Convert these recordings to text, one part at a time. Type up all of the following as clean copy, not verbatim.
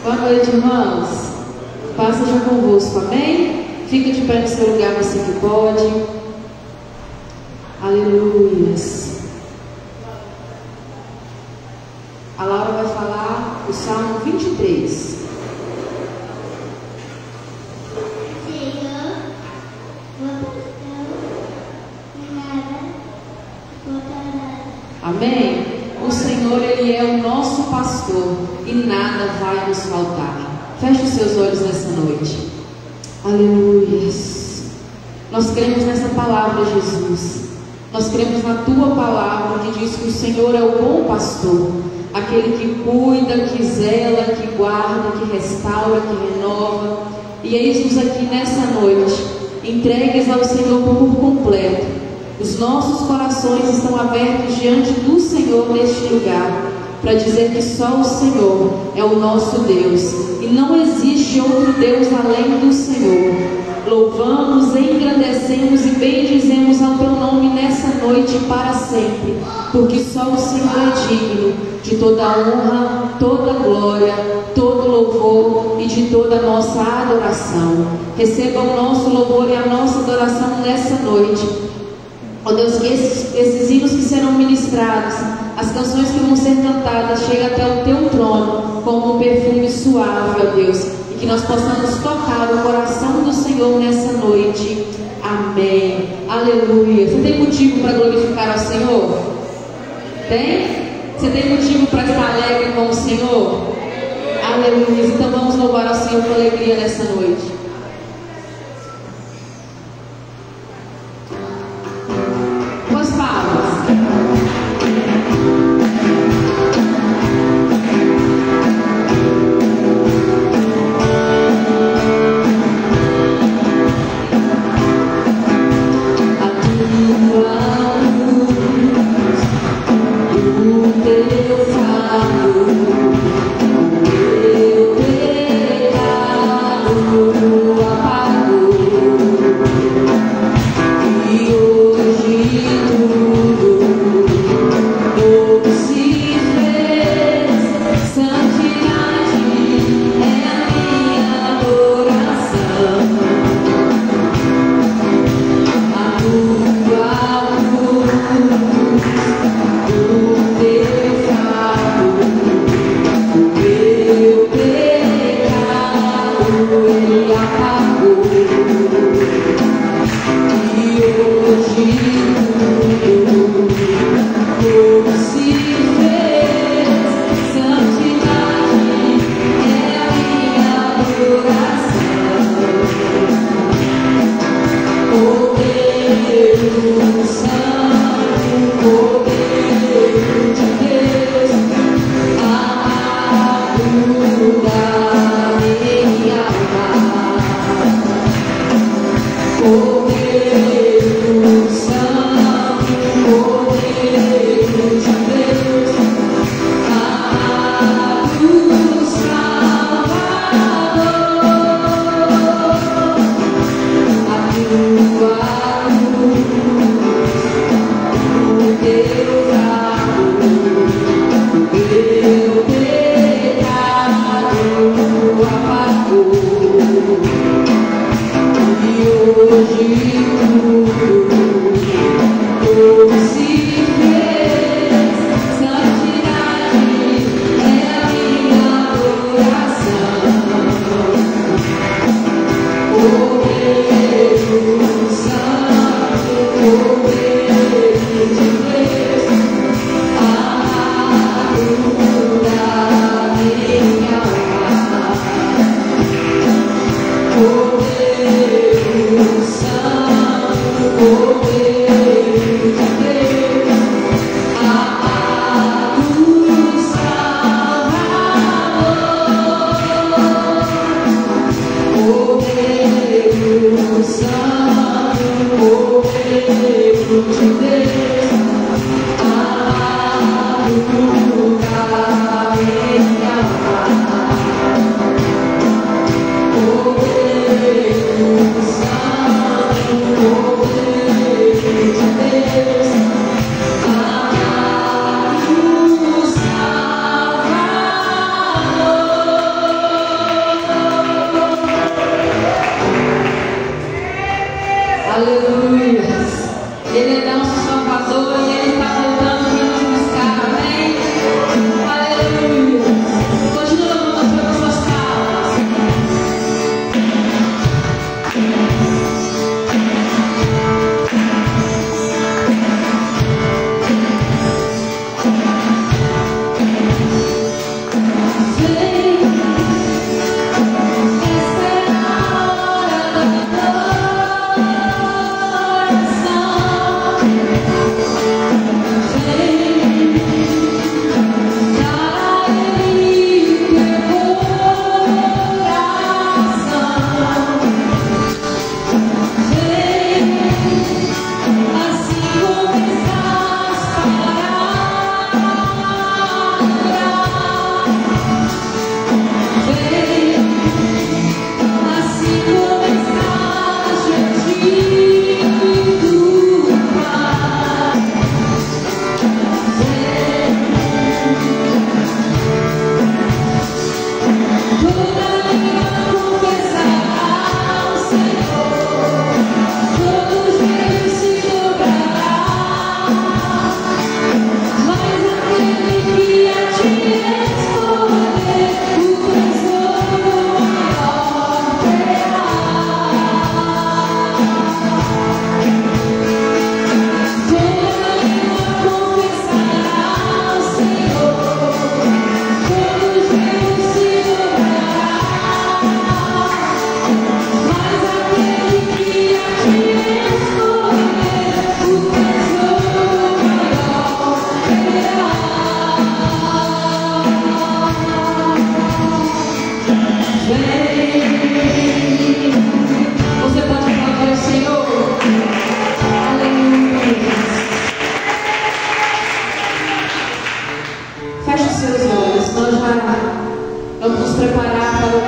Boa noite, irmãos. Paz seja convosco, amém? Fica de pé no seu lugar, você que pode. Aleluias. A Laura vai falar o Salmo 23. Amém? O Senhor, Ele é o nosso pastor e nada vai nos faltar. Feche os seus olhos nessa noite. Aleluias. Nós cremos nessa palavra, Jesus. Nós cremos na Tua palavra que diz que o Senhor é o bom pastor, aquele que cuida, que zela, que guarda, que restaura, que renova. E eis-nos aqui nessa noite, entregues ao Senhor por completo. Os nossos corações estão abertos diante do Senhor neste lugar, para dizer que só o Senhor é o nosso Deus e não existe outro Deus além do Senhor. Louvamos, engrandecemos e bendizemos ao Teu nome nessa noite para sempre, porque só o Senhor é digno de toda honra, toda glória, todo louvor e de toda a nossa adoração. Receba o nosso louvor e a nossa adoração nessa noite. Ó Deus, que esses hinos que serão ministrados, as canções que vão ser cantadas, cheguem até o Teu trono como um perfume suave, ó Deus, e que nós possamos tocar o coração do Senhor nessa noite. Amém. Aleluia. Você tem motivo para glorificar ao Senhor? Tem? Você tem motivo para estar alegre com o Senhor? Aleluia. Então vamos louvar ao Senhor com alegria nessa noite. Teu pecado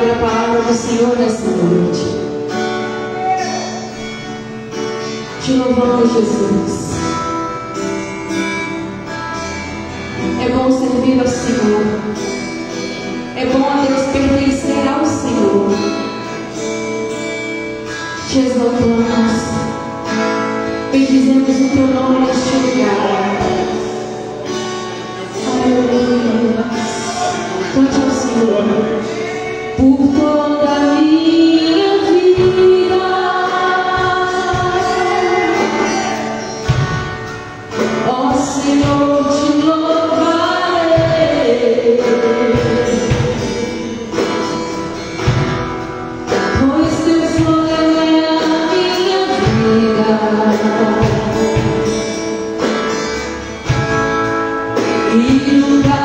ouvir a palavra do Senhor nessa noite. Te louvamos, Jesus. É bom servir ao Senhor. É bom, a Deus, pertencer ao Senhor. Te exaltamos. Bendizemos o teu nome neste lugar. Aleluia. Cante ao Senhor. Por toda a minha vida, ó Senhor, te louvarei, pois teu sonho é a minha vida, e nunca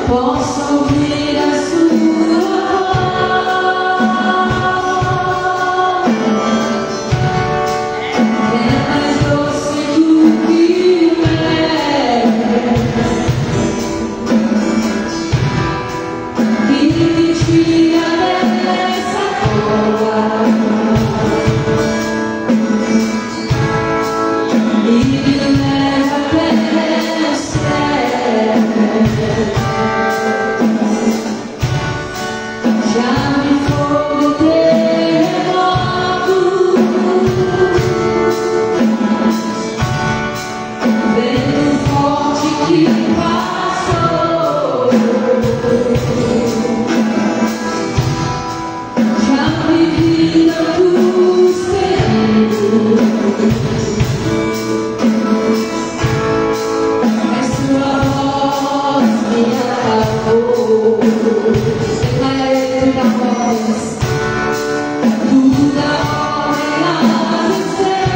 posso ouvir a sua voz, é mais doce do que o mel, que me tira dessa cova e me leva até o céu. Já me foi o terremoto, vento forte que passou. Já vivi tantos perigos, é sua voz me acalmou. Tudo ordem as estrelas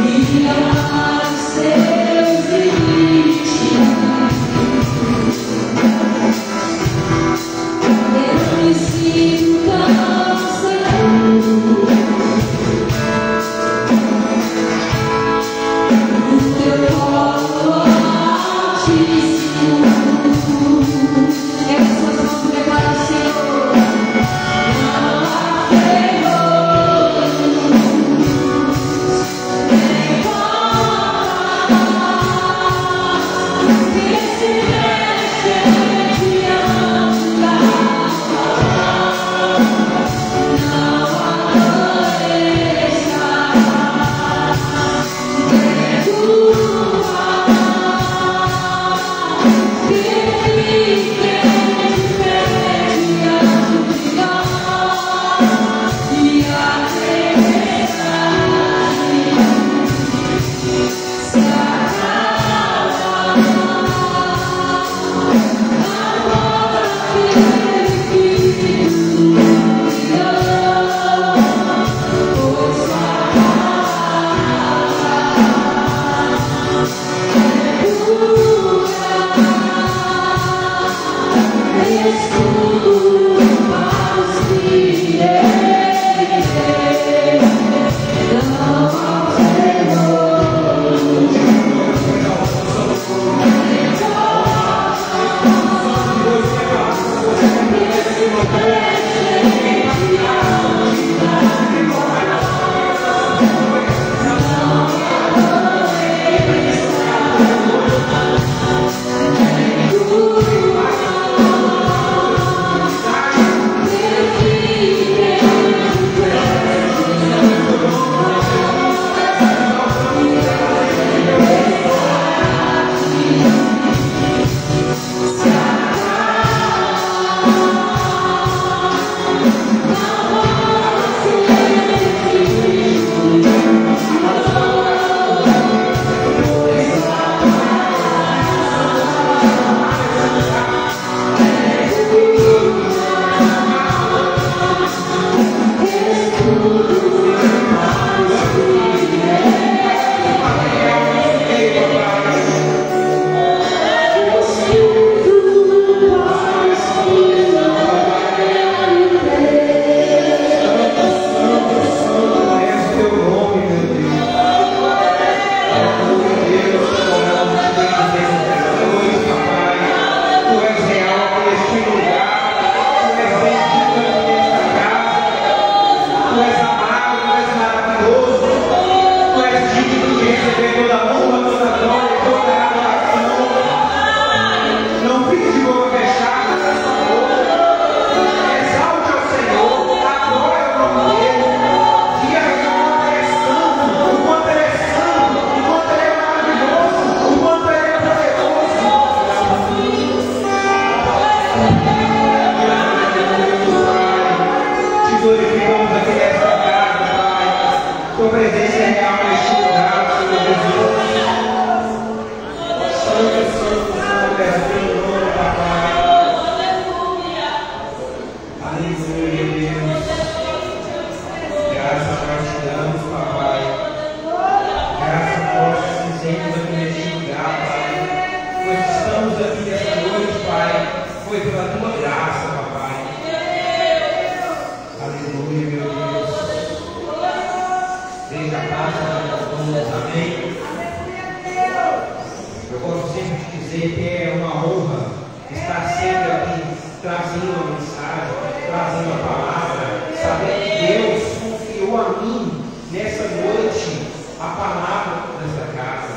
e amar seus limites. Eu me sinto tão seguro no teu colo altíssimo. foi pela tua graça, papai. Aleluia, meu Deus. Seja a paz para todos, amém. Eu gosto sempre de dizer que é uma honra estar sempre aqui trazendo a mensagem, trazendo a palavra, saber que Deus confiou a mim nessa noite a palavra desta casa.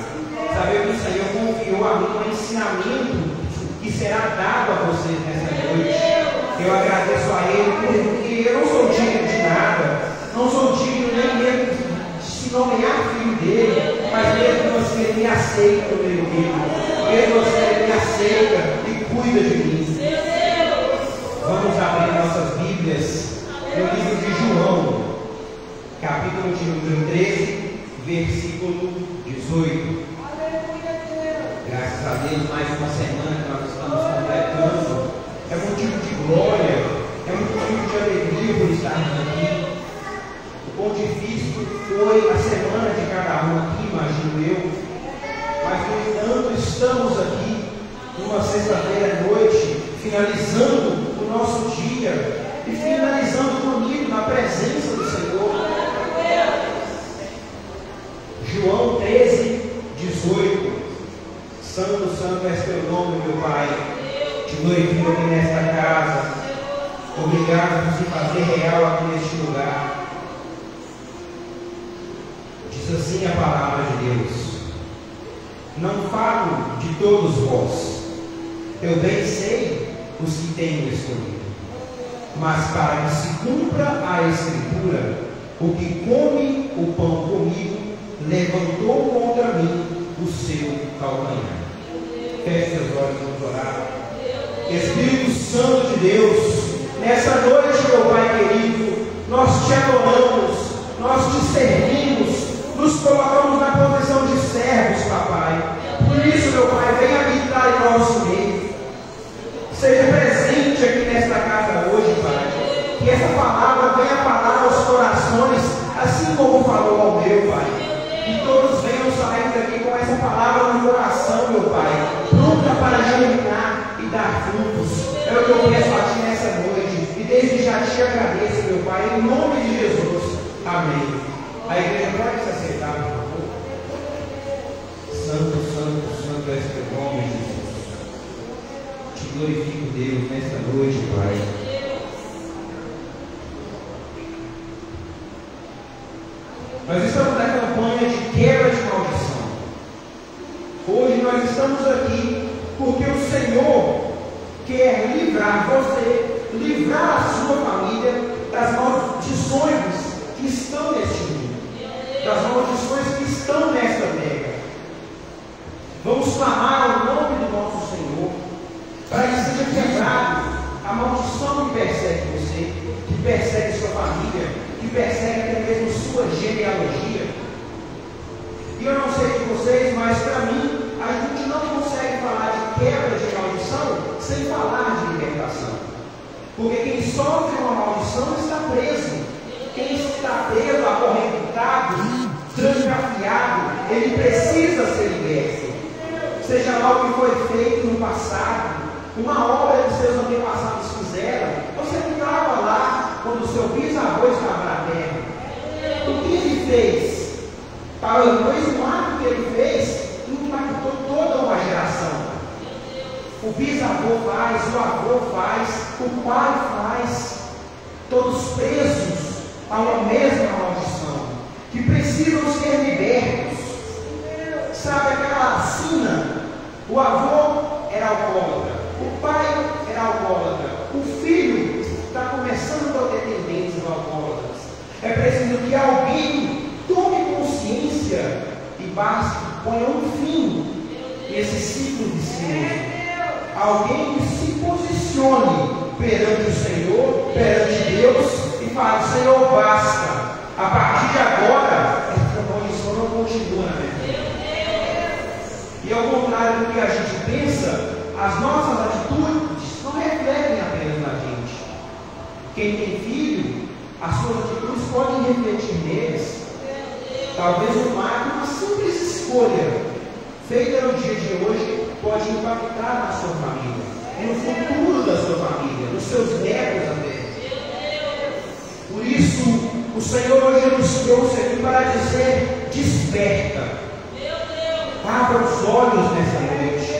Saber que o Senhor confiou a mim um ensinamento que será dado a vocês nessa noite. Eu agradeço a Ele porque eu não sou digno de nada, não sou digno nem mesmo de se nomear filho dele, mas mesmo você Ele me aceita no meio dele, mesmo você Ele me aceita e cuida de mim. Vamos abrir nossas Bíblias no livro de João, capítulo de número 13, versículo 18. Graças a Deus, mais uma semana que nós estamos completando. É motivo de glória, é motivo de alegria por estarmos aqui. O quão difícil foi a semana de cada um aqui, imagino eu. Mas, no entanto, estamos aqui numa sexta-feira à noite, finalizando o nosso dia e finalizando comigo na presença do Senhor. João 13, 18. Santo, santo és teu nome, meu Pai. Te glorifico aqui nesta casa. Obrigado por se fazer real aqui neste lugar. Diz assim a palavra de Deus: não falo de todos vós, eu bem sei os que tenho escolhido, mas para que se cumpra a Escritura, o que come o pão comigo levantou contra mim o seu calcanhar. Feche seus olhos, vamos orar. Espírito Santo de Deus, nessa noite, meu Pai querido, nós te adoramos, nós te servimos, nos colocamos na posição de servos, papai. Por isso, meu Pai, venha habitar em nosso meio. Seja presente aqui nesta casa hoje, Pai. Que essa palavra venha falar aos corações, assim como falou ao meu, Pai. Que todos venham sair daqui com essa palavra no coração, meu Pai, pronta para germinar e dar frutos. É o que eu peço a Ti nessa noite. E desde já te agradeço, meu Pai, em nome de Jesus. Amém. A igreja pode se aceitar, por favor. Santo, santo, santo és teu nome, Jesus. Te glorifico, Deus, nesta noite, Pai. Nós estamos na campanha de quebra de maldição. Hoje nós estamos aqui porque o Senhor quer livrar você, livrar a sua família das maldições que estão neste mundo, das maldições que estão nesta terra. Vamos clamar ao nome do nosso Senhor para que seja quebrado a maldição que persegue você, que persegue sua família, que persegue até mesmo sua genealogia. E eu não sei de vocês, mas para mim, a gente não consegue falar de quebra de maldição sem falar de libertação. Porque quem sofre uma maldição está preso. Quem está preso, acorrentado, trancafiado, ele precisa ser liberto. Seja lá o que foi feito no passado, uma obra que seus antepassados fizeram, você não estava lá quando o seu bisavô estava na terra. O que ele fez? Talvez o ato que ele fez impactou toda uma geração. O bisavô faz, o avô faz, o pai faz, todos presos a uma mesma maldição, que precisam ser libertos. Sabe aquela sina? O avô era alcoólatra, o pai era alcoólatra, o filho está começando a ter tendências alcoólatras. É preciso que alguém tome consciência e ponha um fim nesse ciclo vicioso. Alguém que se posicione perante o Senhor, perante Deus, e fale: Senhor, basta. A partir de agora, essa condição não continua na minha vida. E ao contrário do que a gente pensa, as nossas atitudes não refletem apenas na gente. Quem tem filho, as suas atitudes podem refletir neles. Talvez uma simples escolha feita no dia de hoje pode impactar na sua família, no futuro da os seus netos até. Por isso, o Senhor hoje nos trouxe aqui para dizer: desperta, abra os olhos nessa noite.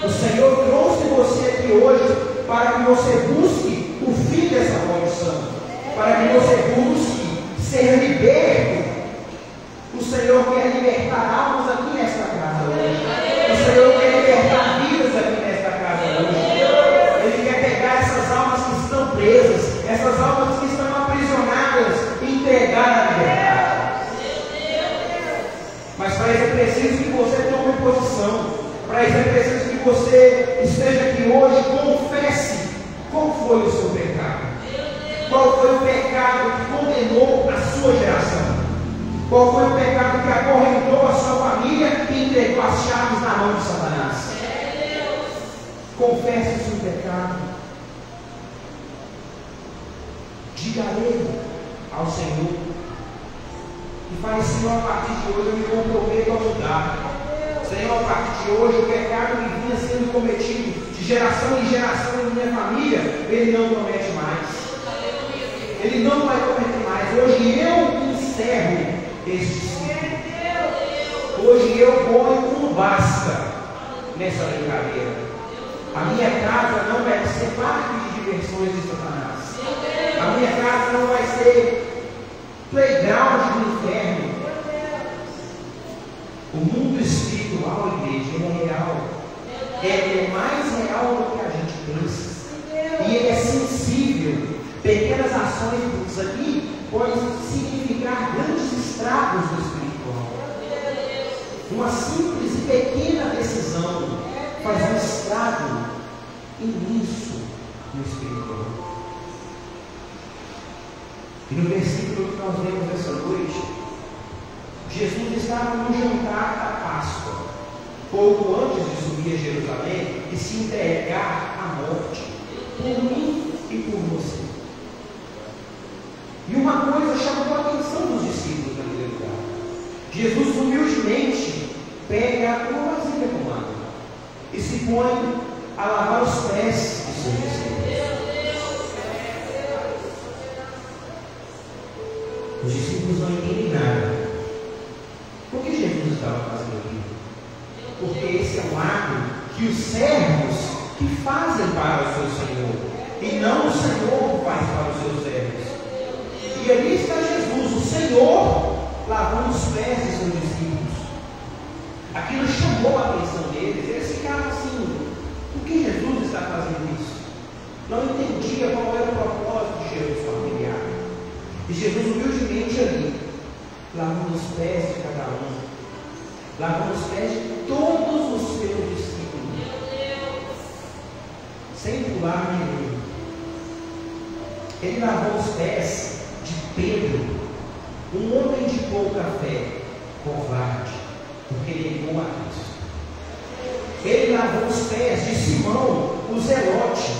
O Senhor trouxe você aqui hoje para que você busque o fim dessa maldição, para que você busque ser liberto. O Senhor quer libertar almas aqui nesta casa hoje. O Senhor quer libertar vidas aqui nesta casa hoje. Ele quer pegar essas almas que estão presas, essas almas que estão aprisionadas, e entregar a liberdade. Mas para isso é preciso que você tome posição. Para isso é preciso que você esteja aqui hoje, confesse qual foi o seu pecado. Qual foi o pecado que condenou a sua geração? Qual foi o pecado que acorrentou a sua família e entregou as chaves na mão de Satanás? Confesse o seu pecado. Diga a Ele, ao Senhor, e fale: Senhor, a partir de hoje eu me comprometo a mudar. Senhor, a partir de hoje o pecado que vinha sendo cometido de geração em geração em minha família, Ele não comete mais. Ele não vai cometer mais. Hoje eu encerro este ciclo. Hoje eu ponho um basta nessa brincadeira. A minha casa não vai ser parque de diversões de Satanás. A minha casa não vai ser playground do inferno. O mundo espiritual, igreja, ele é real. Ele é mais real do que a gente pensa. E ele é sensível. Pequenas ações aqui podem significar grandes estragos no espiritual. Uma simples e pequena decisão faz um estrago imenso no espiritual. E no versículo que nós lemos essa noite, Jesus estava no jantar da Páscoa, pouco antes de subir a Jerusalém e se entregar à morte, por mim e por você. E uma coisa chamou a atenção dos discípulos naquele lugar. Jesus humildemente pega uma vasilha com água e se põe a lavar os pés de seus discípulos. Os discípulos não entendem nada. Por que Jesus estava fazendo aquilo? Porque esse é um ato que os servos que fazem para o seu Senhor, e não o Senhor faz para os seus servos. E ali está Jesus, o Senhor, lavando os pés de seus discípulos. Aquilo chamou a atenção deles. Eles ficaram assim: por que Jesus está fazendo isso? Não entendia qual era o propósito de Jesus familiar. E Jesus humildemente ali, lavando os pés de cada um, lavando os pés de todos os seus discípulos, sem pular nenhum. Ele lavou os pés de Pedro, um homem de pouca fé, covarde, porque ele negou a Cristo. Ele lavou os pés de Simão, o Zelote.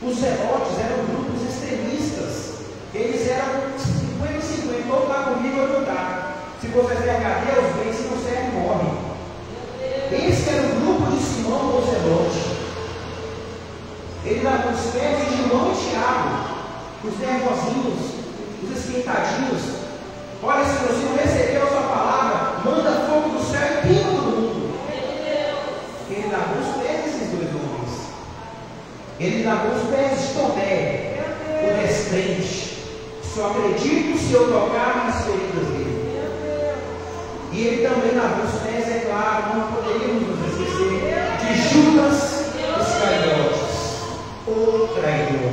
Os zelotes eram grupos extremistas. Eles eram 50-50, ou está comigo ou não está. Se você serve a Deus, bem, se não serve, morre. Esse era o grupo de Simão, o Zelote. Ele lavou os pés de João e Tiago, os nervosinhos, os esquentadinhos. Olha, se você não recebeu a sua palavra, manda fogo do céu e pinga todo mundo. Ele lavou os pés desses dois homens. Ele lavou os pés de Tomé, o descrente. Só acredito se eu tocar nas feridas dele. E ele também lavou os pés, é claro, não poderíamos nos esquecer de Judas Iscariotes, o traidor.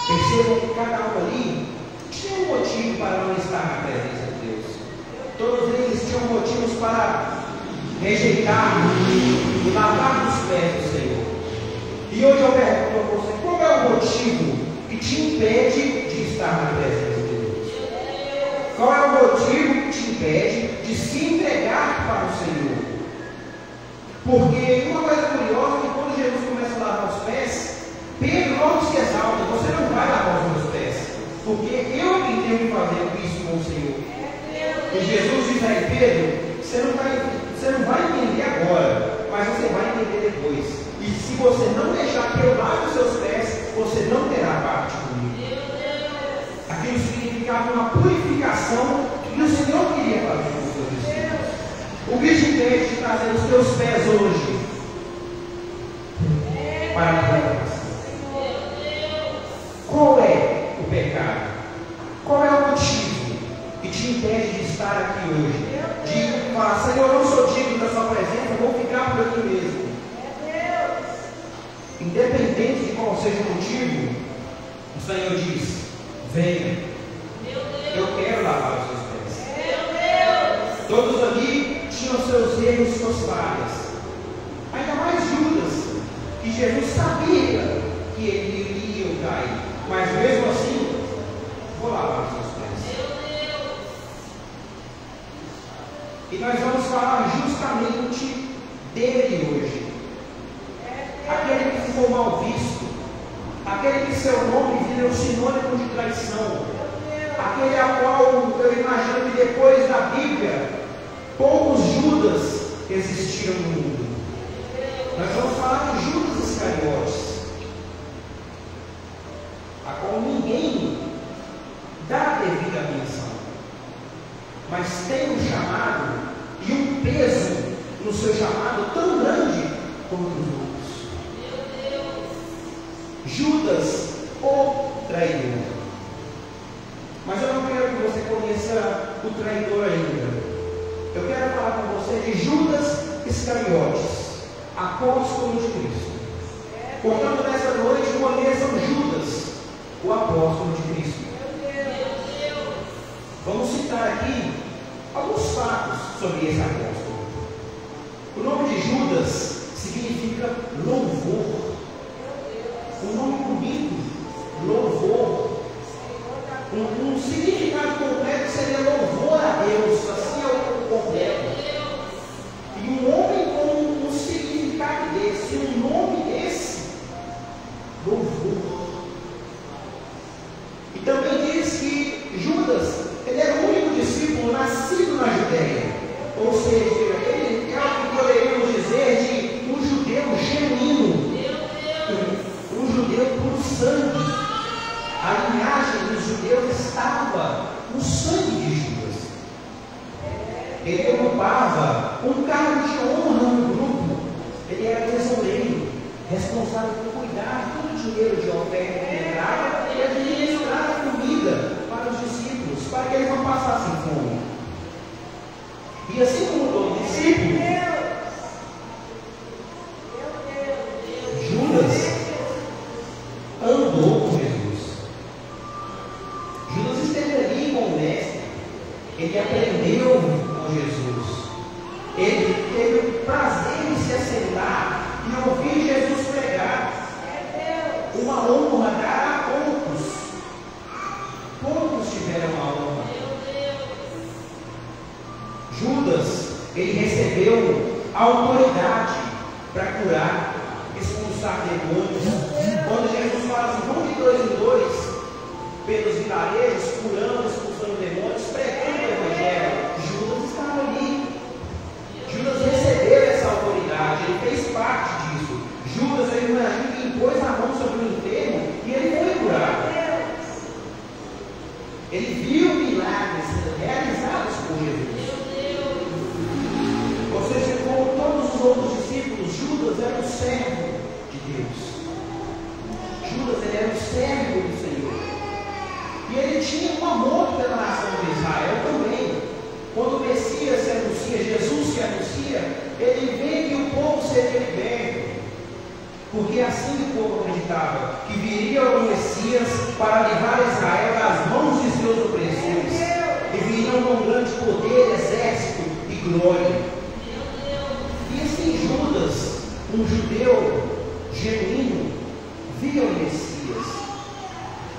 Percebam que cada um ali tinha um motivo para não estar na presença de Deus. Todos eles tinham motivos para rejeitar e lavar os pés do Senhor. E hoje eu pergunto a você: qual é o motivo que te impede de estar na presença de Deus? Qual é o motivo que te impede de se entregar para o Senhor? Porque uma coisa curiosa é que quando Jesus começa a lavar os pés, Pedro logo se exalta: você não vai lavar os meus pés, porque eu que tenho que fazer isso com o Senhor. E Jesus diz aí: Pedro, você não vai entender agora, mas você vai entender depois. E se você não deixar que eu lave os seus pés, você não terá parte comigo. Aquilo significava uma purificação que o Senhor queria fazer com os seus discípulos. O que te impede de trazer os teus pés hoje para a libertação? Qual é o pecado? Qual é o motivo que te impede de estar aqui hoje? De falar, Senhor, eu não sou digno da sua presença, vou ficar por aqui mesmo. Independente de qual seja o motivo, o Senhor diz, venha, eu quero lavar os seus pés. Todos ali tinham seus erros, suas falhas. Ainda mais Judas, que Jesus sabia que ele iria cair, mas mesmo assim, vou lavar os seus pés. E nós vamos falar justamente dele hoje. Aquele que ficou mal visto, aquele que seu nome virou sinônimo de traição, aquele a qual eu imagino que depois da Bíblia, poucos Judas existiram no mundo. Nós vamos falar de Judas Iscariotes, a qual ninguém dá a devida atenção, mas tem um chamado e um peso no seu chamado tão grande quanto os outros. Judas, o traidor. Mas eu não quero que você conheça o traidor ainda. Eu quero falar com você de Judas Iscariotes, apóstolo de Cristo. Portanto, nessa noite, conheçam Judas, o apóstolo de Cristo. Vamos citar aqui alguns fatos sobre esse apóstolo. O nome de Judas significa louvor. Um nome bonito, louvor. Um significado completo seria louvor a Deus, assim é o completo. E um homem com um significado desse, um nome desse, louvor. E também diz que Judas, ele era o único discípulo nascido na Judéia. Ou seja, ele é o que poderíamos dizer de um judeu genuíno. Um judeu por sangue. A linhagem dos judeus estava no sangue de Judas. Ele ocupava um cargo de honra no grupo. Ele era tesoureiro, responsável por cuidar de todo o dinheiro de oferta que entrava e administrar a comida para os discípulos, para que eles não passassem fome. E assim como todo discípulo, Judas andou com Jesus. Judas esteve ali com o Mestre. Ele aprendeu com Jesus. Ele teve o prazer de se assentar e ouvir Jesus pregar. Uma honra dará a poucos. Poucos tiveram a honra. Judas, ele recebeu a autoridade para curar, expulsar demônios. Quando Jesus fala assim, vão de 2 em 2 pelos vilarejos, curando, expulsando demônios, pregando o Evangelho, Judas estava ali. Judas recebeu essa autoridade, ele fez parte disso. Judas, ele imagina que impôs a mão sobre o enfermo e ele foi curado. Ele viu milagres realizados por Jesus. Ou seja, como todos os outros discípulos, Judas era um servo de Deus. Judas, ele era um servo do Senhor. E ele tinha um amor pela nação de Israel também. Quando o Messias se anuncia, Jesus se anuncia, ele vê que o povo seria liberto. Porque assim o povo acreditava que viria o Messias para livrar Israel das mãos de seus opressores. E viriam com grande poder, exército e glória. E assim Judas, um judeu genuíno, via o Messias.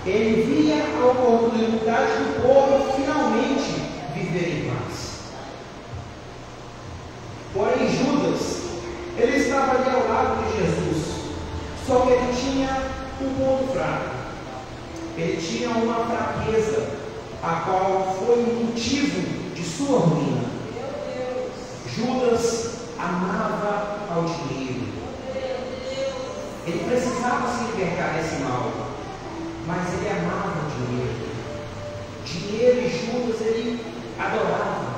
Ele via a oportunidade do povo finalmente viver em paz. Porém, Judas, ele estava ali ao lado de Jesus, só que ele tinha um ponto fraco. Ele tinha uma fraqueza, a qual foi o motivo de sua ruína. Judas amava ao dinheiro. Ele precisava se libertar desse mal, mas ele amava o dinheiro. Dinheiro e Judas ele adorava.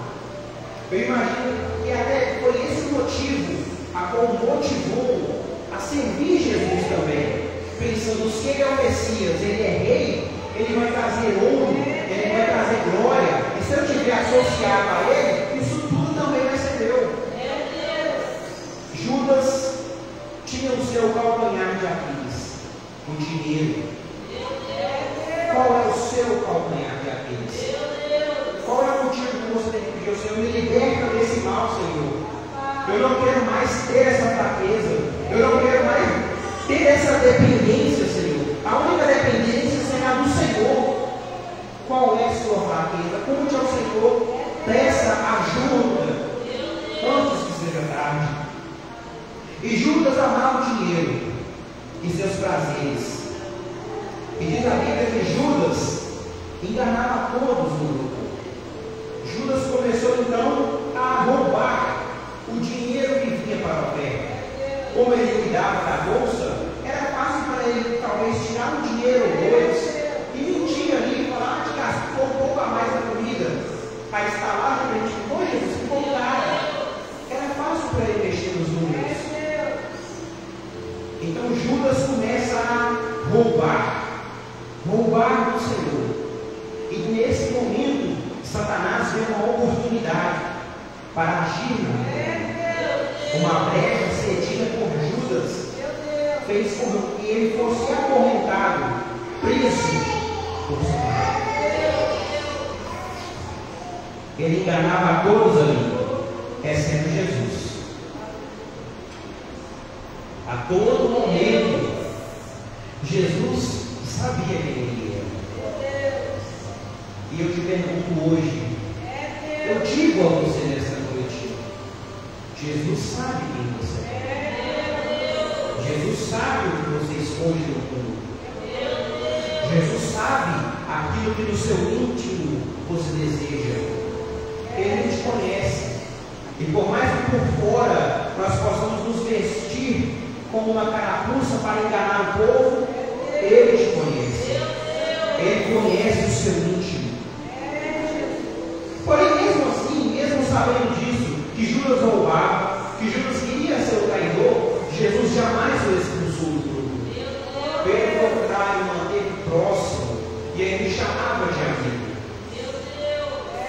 Eu imagino que até foi esse motivo a qual motivou a servir Jesus também, pensando: se ele é o Messias, ele é rei, ele vai trazer ouro, ele vai trazer glória, e se eu estiver associado a ele, isso tudo também vai ser meu. Judas tinha o seu calcanhar de Aquiles, o dinheiro. Qual é o seu calcanhar de Aquiles? Qual é o motivo que você tem que pedir ao Senhor? Me liberta desse mal, Senhor. Eu não quero mais ter essa fraqueza. Eu não quero mais ter essa dependência, Senhor. A única dependência será do Senhor. Qual é a sua fraqueza? Conte ao Senhor. Peça ajuda antes que seja tarde. E Judas amava o dinheiro e seus prazeres. E diz a Bíblia que Judas enganava todos no grupo. Judas começou então a roubar o dinheiro que vinha para a oferta. Como ele cuidava da bolsa, era fácil para ele talvez tirar um dinheiro ou dois e mentir ali e falar que gastou um pouco a mais da comida. Aí está lá na frente, pô, Jesus, que bom cara. Era fácil para ele mexer nos números. Então Judas começa a roubar do Senhor. E nesse momento, Satanás vê uma oportunidade para agir na terra. Uma brecha cedida por Judas fez com que ele fosse acorrentado, preso por Satanás. Ele enganava a todos ali, exceto Jesus. A todo momento, Jesus sabia quem ele era. E eu te pergunto hoje, eu digo a você nessa noite, Jesus sabe quem você é. Jesus sabe o que você esconde no mundo. Jesus sabe aquilo que no seu íntimo você deseja. Ele te conhece. E por mais que por fora nós possamos nos vestir como uma carapuça para enganar o povo, Ele te conhece. Ele conhece o seu íntimo. Porém, mesmo assim, mesmo sabendo disso, que Judas roubava, que Judas queria ser o traidor, Jesus jamais o expulsou do grupo. Pelo contrário, manteve próximo e ele chamava de amigo.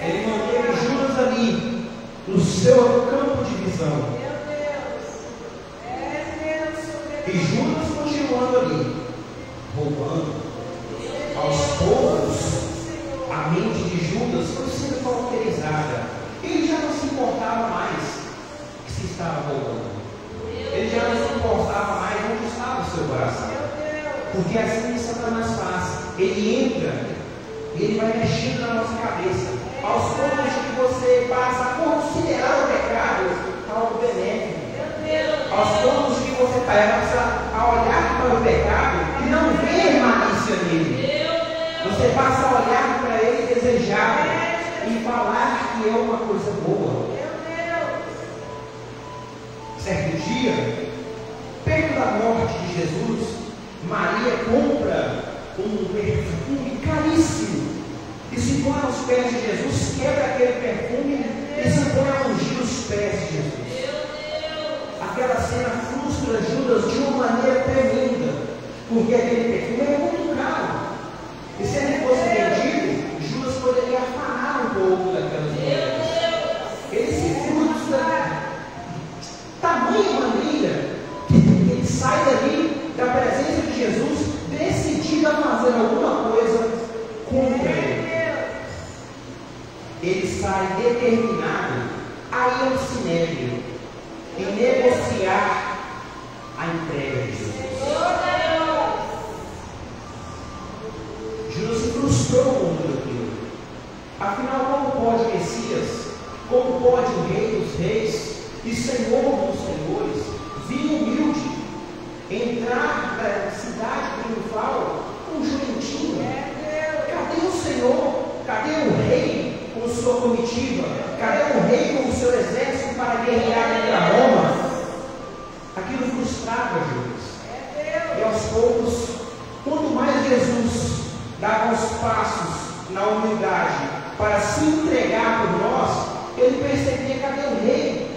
Ele manteve Judas ali, no seu campo de visão. E Judas continuando ali, roubando. Aos poucos, a mente de Judas foi sendo cauterizada. Ele já não se importava mais que se estava roubando. Ele já não se importava mais onde estava o seu coração. Porque assim Satanás faz. Ele entra e ele vai mexendo na nossa cabeça. Aos poucos que você passa a considerar o pecado algo benéfico. Aos poucos que você passa a olhar para o pecado e não ver malícia nele. Você passa a olhar para ele e desejar e falar que é uma coisa boa. Certo dia, perto da morte de Jesus, Maria compra um perfume caríssimo e se põe aos pés de Jesus, quebra aquele perfume e se põe a ungir os pés de Jesus. Aquela cena frustra Judas de uma maneira tremenda, porque aquele perfume é muito caro. E se ele fosse vendido, Judas poderia afanar um pouco daquelas mulheres. Ele se frustra de tamanha maneira que ele sai dali da presença de Jesus decidido a fazer alguma coisa contra ele. Ele sai determinado a ir ao sinédrio e negociar a entrega de Jesus. Judas se frustrou com tudo aquilo. Afinal, como pode o Messias, como pode o Rei dos Reis e Senhor dos Senhores, vir humilde, entrar na cidade triunfal com um jumentinho? Cadê o Senhor? Cadê o Rei com sua comitiva? Cadê o Rei com o seu exército para guerrear contra Roma? Aquilo frustrava Judas. E aos poucos, quanto mais Jesus dava os passos na humildade para se entregar por nós, ele percebia: cadê o rei?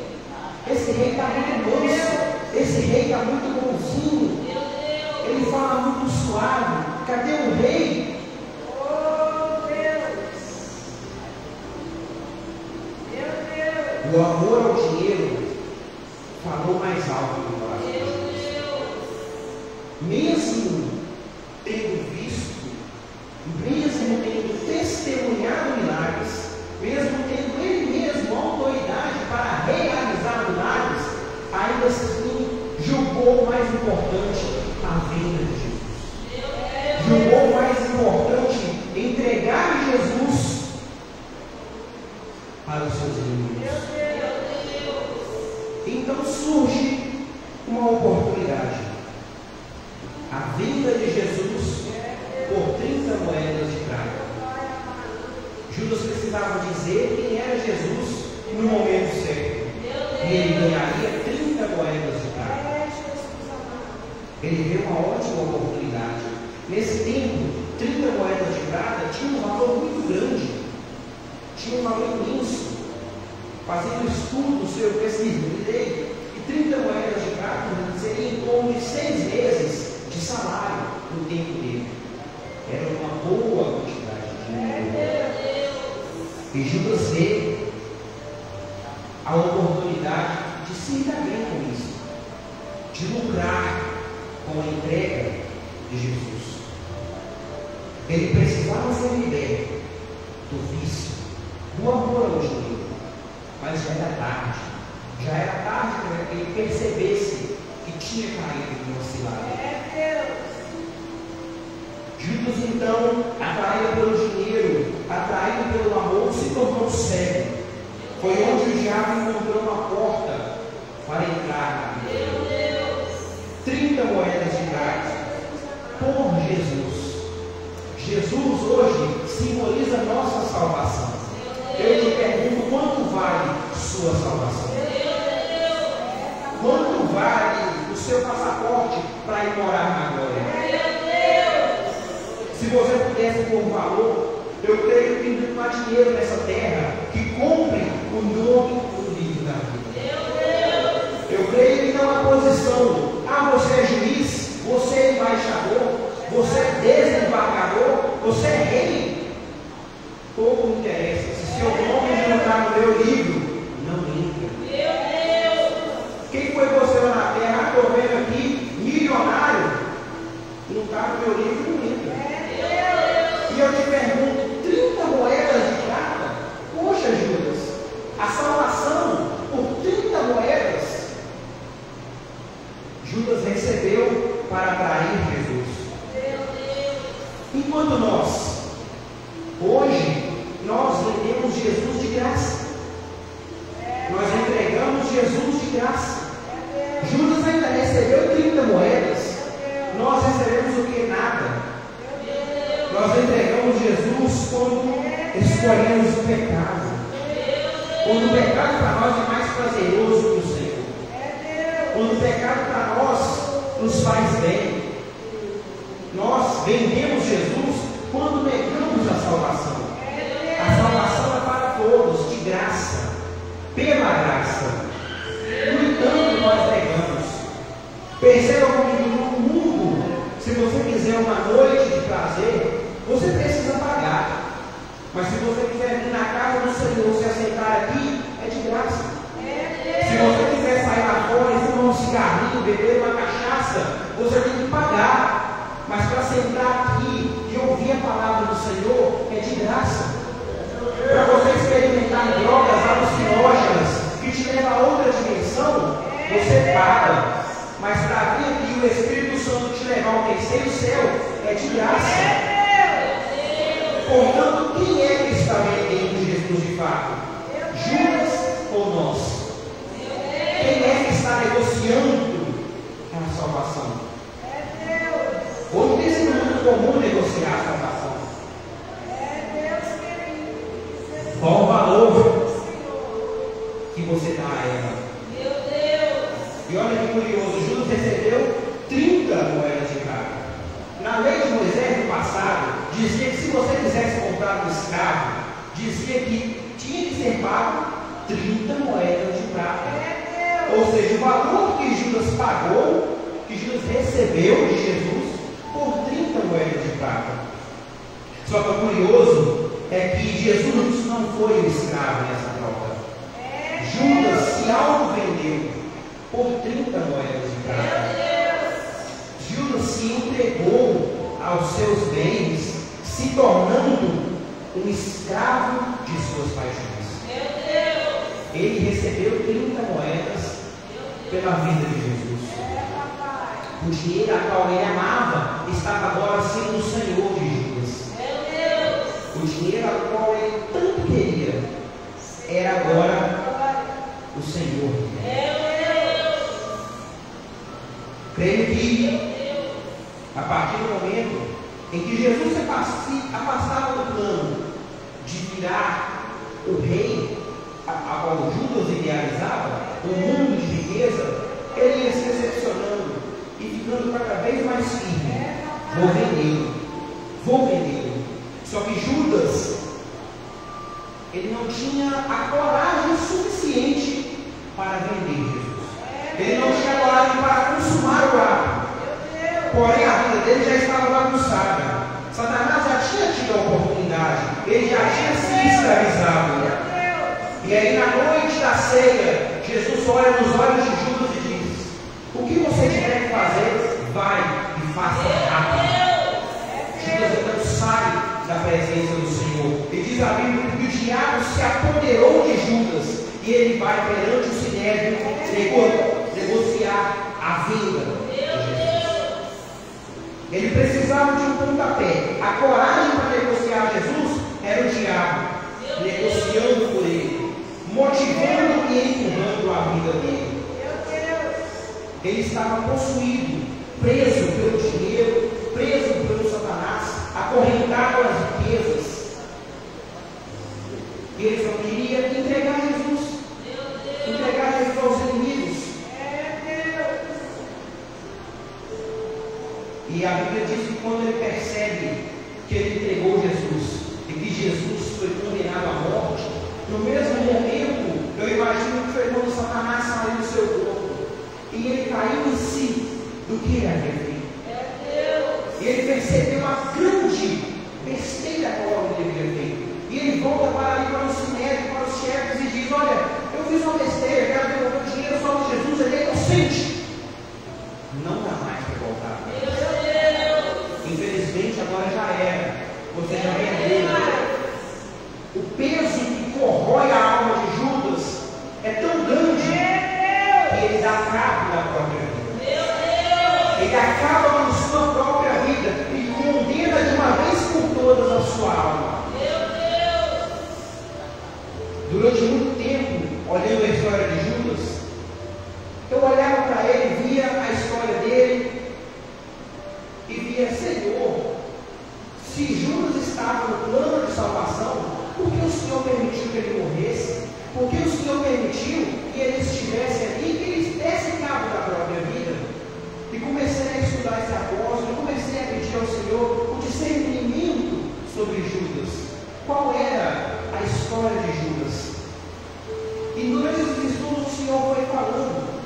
Esse rei está muito manso, esse rei está muito bonzinho, ele fala muito suave. Cadê o rei? O amor ao dinheiro falou mais alto no coração de Jesus. Mesmo tendo visto, mesmo tendo testemunhado milagres, mesmo tendo ele mesmo autoridade para realizar milagres, ainda assim julgou mais importante a vinda de Jesus. Julgou mais importante entregar Jesus para os seus inimigos. Então surge uma oportunidade. A vinda de Jesus por 30 moedas de prata. Judas precisava dizer quem era Jesus no momento certo. E ele ganharia 30 moedas de prata. Ele viu uma ótima oportunidade. Nesse tempo, 30 moedas de prata tinha um valor muito grande. Tinha um valor imenso. Fazendo estudo, eu pesquisei, e 30 moedas de prata seria em torno de 6 meses de salário no tempo dele. Era uma boa quantidade de dinheiro. E Judas vê a oportunidade de se dar bem com isso, de lucrar com a entrega de Jesus. Ele precisava ser liberto do vício, do amor ao dinheiro. Mas já era tarde para que ele percebesse que tinha caído numa cilada. Judas então, atraído pelo dinheiro, atraído pelo amor, se tornou cego. Foi onde o diabo encontrou uma porta para entrar na vida. 30 moedas de prata por Jesus. Jesus hoje simboliza a nossa salvação. Eu te pergunto: quanto vale sua salvação? Quanto vale o seu passaporte para ir morar na glória? Se você pudesse pôr valor, eu creio que não há dinheiro nessa terra que compre o nome do livro da vida. Eu creio que não há posição. Você é juiz, você é embaixador, você é desembargador, você é rei. Pouco me interessa. Se seu nome não está no meu livro, não entra. Quem foi você lá na terra? Estou vendo aqui, milionário, não está no meu livro, não entra. E eu te pergunto: 30 moedas de prata? Poxa, Judas, a salvação por 30 moedas, Judas recebeu para atrair Jesus. Enquanto nós, hoje, nós vendemos Jesus de graça. Nós entregamos Jesus de graça. Judas ainda recebeu 30 moedas. Nós recebemos o que? Nada. Nós entregamos Jesus quando escolhemos o pecado. Quando o pecado para nós é mais prazeroso que o Senhor. Quando o pecado para nós nos faz bem. Nós vendemos Jesus quando negamos a salvação. A salvação é para todos, de graça, pela graça. No entanto, nós negamos. Perceba comigo: no mundo, se você quiser uma noite de prazer, você precisa pagar. Mas se você quiser vir na casa do Senhor, se aceitar aqui, é de graça. Se você quiser sair lá fora e fumar um cigarrinho, beber uma cachaça, você tem que pagar. Mas para sentar aqui e ouvir a palavra do Senhor, é de graça. Para você experimentar drogas alucinógenas que te levam a outra dimensão, você paga. Mas para vir aqui o Espírito Santo te levar ao terceiro céu, é de graça. Portanto, quem é que está vendendo Jesus de fato? Judas ou nós? Quem é que está negociando a salvação? Hoje tem sido muito comum negociar a salvação. Qual o valor que você dá a ela? E olha que curioso. recebeu 30 moedas de prata. Na lei de Moisés, no passado, dizia que se você quisesse comprar um escravo, dizia que tinha que ser pago 30 moedas de prata. Ou seja, o valor que Judas pagou, que Judas recebeu de Jesus, por 30 moedas de prata. Só que o curioso é que Jesus não foi o escravo nessa troca. Judas se auto-vendeu por 30 moedas de prata. Judas se entregou aos seus bens, se tornando um escravo de suas paixões. Ele recebeu 30 moedas pela vida de Jesus. O dinheiro a qual ele amava estava agora sendo o senhor de Judas. O dinheiro a qual ele tanto queria era agora o senhor dele. Creio que a partir do momento em que Jesus se afastava do plano de virar o rei a qual Judas idealizava, um mundo de riqueza, ele ia se decepcionando e ficando cada vez mais firme. Vou vendê-lo. Só que Judas, ele não tinha a coragem suficiente para vender Jesus. Ele não tinha coragem para consumar o ato. Porém, a vida dele já estava bagunçada. Satanás já tinha tido a oportunidade. Ele já tinha se escravizado. E aí, na noite da ceia, Jesus olha nos olhos de Judas e diz: o que você tiver que fazer, vai e faça rápido. Judas então sai da presença do Senhor. E diz a Bíblia que o diabo se apoderou de Judas. E ele vai perante o Sinédrio negociar a venda de Jesus. Ele precisava de um pontapé. A coragem para negociar Jesus era o diabo, negociando por ele, motivando e empurrando a vida dele. Ele estava possuído, preso pelo dinheiro, preso pelo Satanás, acorrentado às riquezas. E ele só queria entregar Jesus, entregar Jesus aos inimigos. E a Bíblia diz que quando ele percebe que ele entregou Jesus e que Jesus foi condenado à morte, no mesmo momento, eu imagino que foi quando Satanás saiu do seu corpo e ele caiu em si do que ele havia feito. E ele percebeu a grande besteira que ele havia feito. E ele volta para o Sinédrio, para os chefes e diz: olha, eu fiz uma besteira, quero devolver o dinheiro só de Jesus, ele é inocente. Não dá mais para voltar. Infelizmente agora já era. Você já vendeu. O peso que corrói a alma de Judas é tão grande que ele dá cabo da própria vida. Ele acaba com a sua própria vida e condena de uma vez por todas a sua alma. Durante muito tempo, olhando a história de Judas, eu olhava para ele, via a história dele e via: Senhor, se Judas estava no plano de salvação, por que o Senhor permitiu que ele morresse? Por que o Senhor permitiu que ele estivesse ali e que ele desse cabo da própria vida? E comecei a estudar esse apóstolo, comecei a pedir ao Senhor o discernimento sobre Judas. Qual era a história de Judas? E durante esses estudos o Senhor foi falando,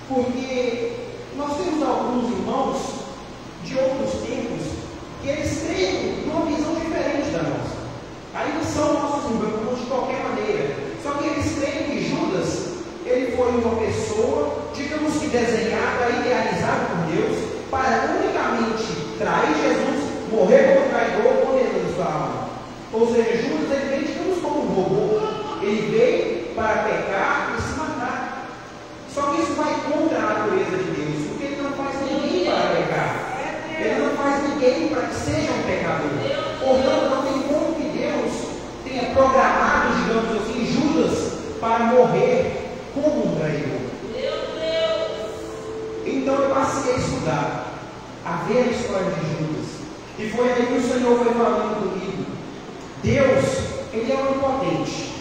porque nós temos alguns irmãos de outros tempos que eles têm uma visão diferente da nossa. Ainda são nossos irmãos de qualquer maneira, só que eles creem que Judas, ele foi uma pessoa, digamos que desenhada, idealizada por Deus, para unicamente trair Jesus, morrer como traidor, condenando sua alma. Ou seja, Judas, ele veio, digamos, como um robô. Ele veio para pecar e se matar. Só que isso vai contra a natureza de Deus, porque ele não faz ninguém para pecar. Ele não faz ninguém para que seja um pecador. Portanto, não tem como que Deus tenha programado, digamos assim, Judas para morrer como um traidor. Então eu passei a estudar, a ver a história de Judas. E foi aí que o Senhor foi falando comigo. Deus, Ele é onipotente.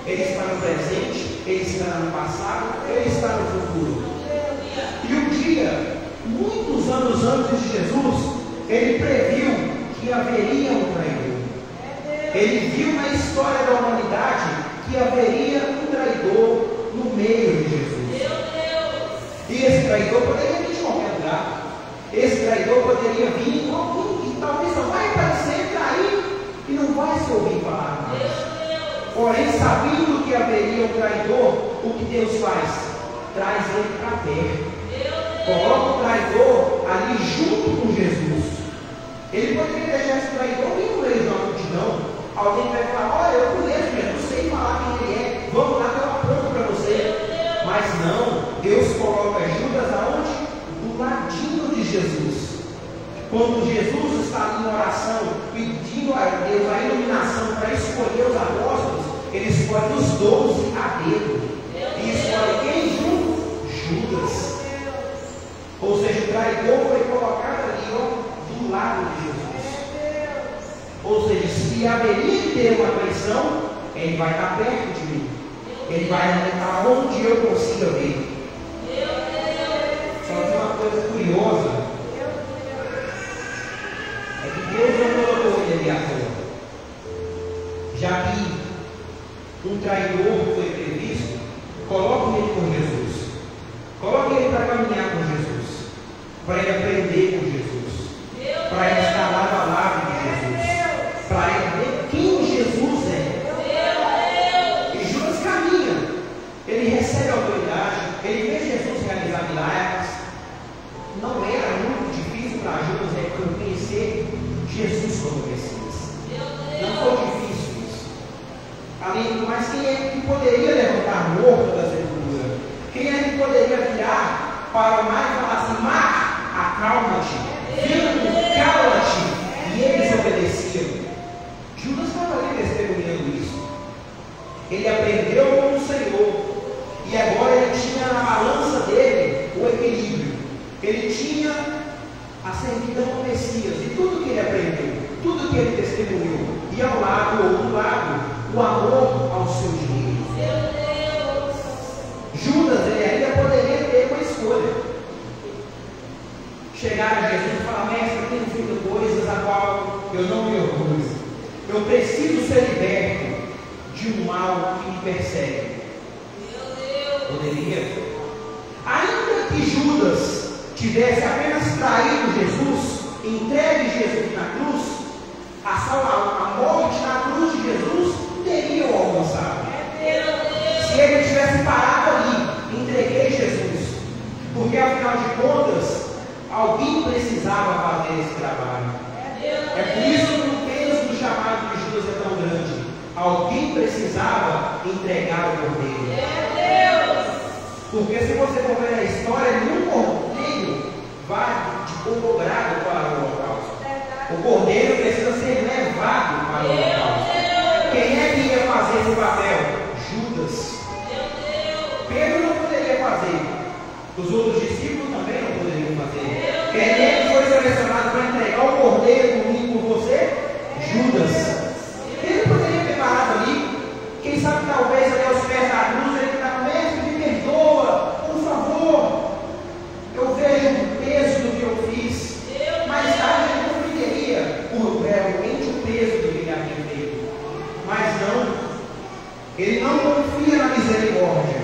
Ele está no presente, Ele está no passado, Ele está no futuro. E um dia muitos anos antes de Jesus, ele previu que haveria um traidor. Ele viu na história da humanidade que haveria um traidor no meio de Jesus. E esse traidor poderia vir de qualquer lugar. Esse traidor poderia vir em alguém que talvez não vai aparecer, trair e não vai se ouvir falar mais. Porém, sabendo que haveria um traidor, o que Deus faz? Traz ele para perto. Coloca o traidor ali junto com Jesus. Ele poderia deixar esse traidor no meio de uma multidão. Alguém vai falar: olha, eu conheço Jesus, sei falar quem ele é, vamos lá que eu aponto para você. Mas não, Deus coloca Judas aonde? Do ladinho de Jesus. Quando Jesus está ali em oração, pedindo a Deus a iluminação para escolher os apóstolos, ele escolhe os 12 a dedo. E escolhe quem junto? Judas. Ou seja, o traidor foi colocado ali, do lado de Jesus. Ou seja, se haveria de ter uma traição, ele vai estar perto de mim. Ele vai estar onde eu consiga ver. Só que uma coisa curiosa é que Deus não colocou ele ali à toa. Já que um traidor foi previsto, coloque ele com Jesus. Coloque ele para caminhar com Jesus, para ele aprender com Jesus, para ele estar lado a lado de Jesus, para ele ver quem Jesus é. E Judas caminha, ele recebe a autoridade, ele vê Jesus realizar milagres. Não era muito difícil para Judas reconhecer Jesus como Messias. Não foi difícil isso. Mas quem é que poderia levantar morto da sepultura? Quem é que poderia virar para o mar e falar assim: mar, acalma-te, vento, cala-te? E eles obedeciam. Judas estava ali testemunhando isso. Ele aprendeu com o Senhor. E agora ele tinha na balança dele o equilíbrio. Ele tinha a servidão ao Messias. E tudo que ele aprendeu, tudo que ele testemunhou. E ao lado, ou do lado, o amor ao seu dinheiro. Judas, ele ainda poderia ter uma escolha. Chegar a Jesus e falar: mestre, eu tenho feito coisas a qual eu não me orgulho. Eu preciso ser liberto de um mal que me persegue. Poderia. Ainda que Judas tivesse apenas traído Jesus, entregue Jesus na cruz, a morte na cruz de Jesus teria o alcançado. Se ele tivesse parado ali, entreguei Jesus, porque afinal de contas, alguém precisava fazer esse trabalho. É por isso que o peso do chamado de Judas é tão grande. Alguém precisava entregar o cordeiro. Porque se você for ver a história, nenhum cordeiro vai de corpo brado para o holocausto. O cordeiro precisa ser levado para o holocausto. Quem é que ia fazer esse papel? Judas. Pedro não poderia fazer. Os outros discípulos também não poderiam fazer. Quem é que foi selecionado para entregar o cordeiro comigo por você? Judas. Ele poderia ter parado ali. Quem sabe talvez ali aos pés da cruz ele está: mestre, me perdoa, por favor. Eu vejo o peso do que eu fiz. Mais tarde ele compreenderia realmente o peso do que ele havia feito. Mas não. Ele não confia na misericórdia.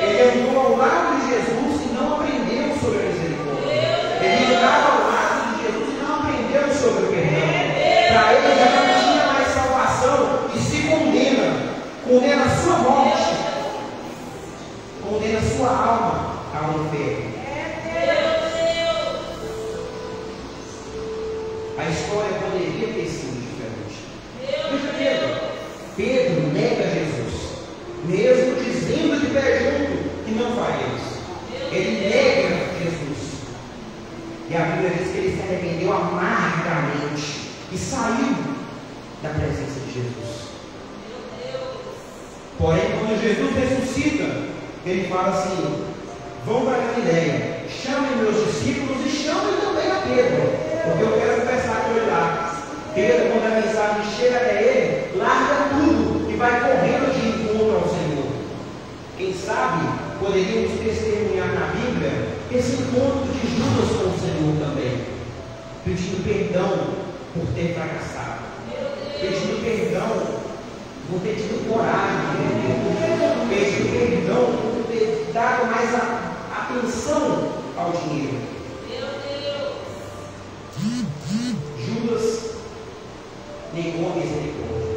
Ele andou ao lado de Jesus e não aprendeu sobre a misericórdia. Ele andava ao lado de Jesus e não aprendeu sobre o perdão. Para ele já não tinha mais salvação e se condena a sua morte, condena a sua alma ao inferno. A história poderia ter sido diferente. Veja Pedro nega Jesus, mesmo dizendo de pé junto que não faria isso. Ele nega Jesus. E a Bíblia diz que ele se arrependeu amargamente e saiu da presença de Jesus. Porém, quando Jesus ressuscita, ele fala assim: vão para Galileia, chamem meus discípulos e chamem também a Pedro, porque eu quero conversar com ele lá. Pedro, quando a mensagem chega até ele, larga tudo e vai correndo de encontro ao Senhor. Quem sabe poderíamos testemunhar na Bíblia esse encontro de Judas pedindo perdão por ter fracassado, pedindo perdão por ter tido coragem de perder, pedindo perdão por ter dado mais atenção ao dinheiro. Judas negou a misericórdia.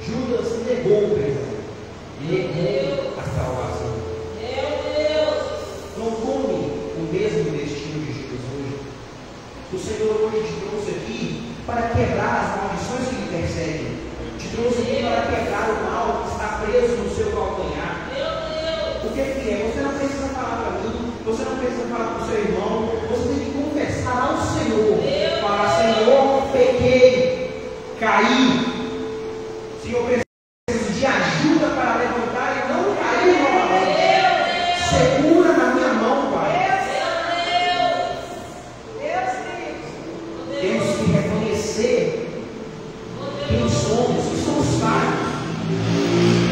Judas negou o perdão. Negou a salvação. Não tome o mesmo destino de Judas hoje. O Senhor hoje te trouxe aqui para quebrar as maldições que lhe perseguem. Te trouxe aqui para quebrar o mal que está preso no seu calcanhar. O que é? Você não precisa falar para mim, você não precisa falar para o seu irmão, você tem que confessar ao Senhor. Falar: Senhor, pequei, caí. Senhor, preciso de ajuda para levantar e não cair novamente. Segura na minha mão, Pai. Temos que reconhecer quem somos, que somos falhos.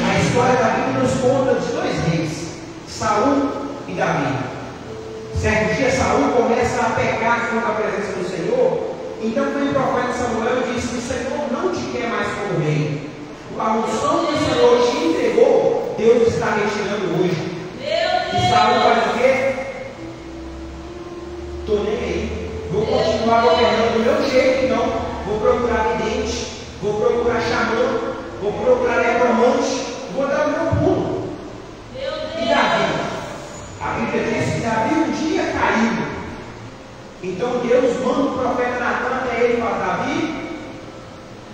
A história da Bíblia nos conta de dois reis, Saul e Davi. Certo dia, Saul começa a pecar contra a presença do Senhor. Então vem o profeta Samuel e diz que o Senhor não te quer mais como rei. A unção que o Senhor te entregou, Deus está retirando hoje. E Saul faz o quê? Estou nem aí. Vou continuar governando do meu jeito, então. Vou procurar vidente, vou procurar xamã, vou procurar necromante, vou dar o meu pulo. E Davi? A Bíblia diz que Davi um dia caiu. Então Deus manda o profeta Natan até ele e fala: Davi,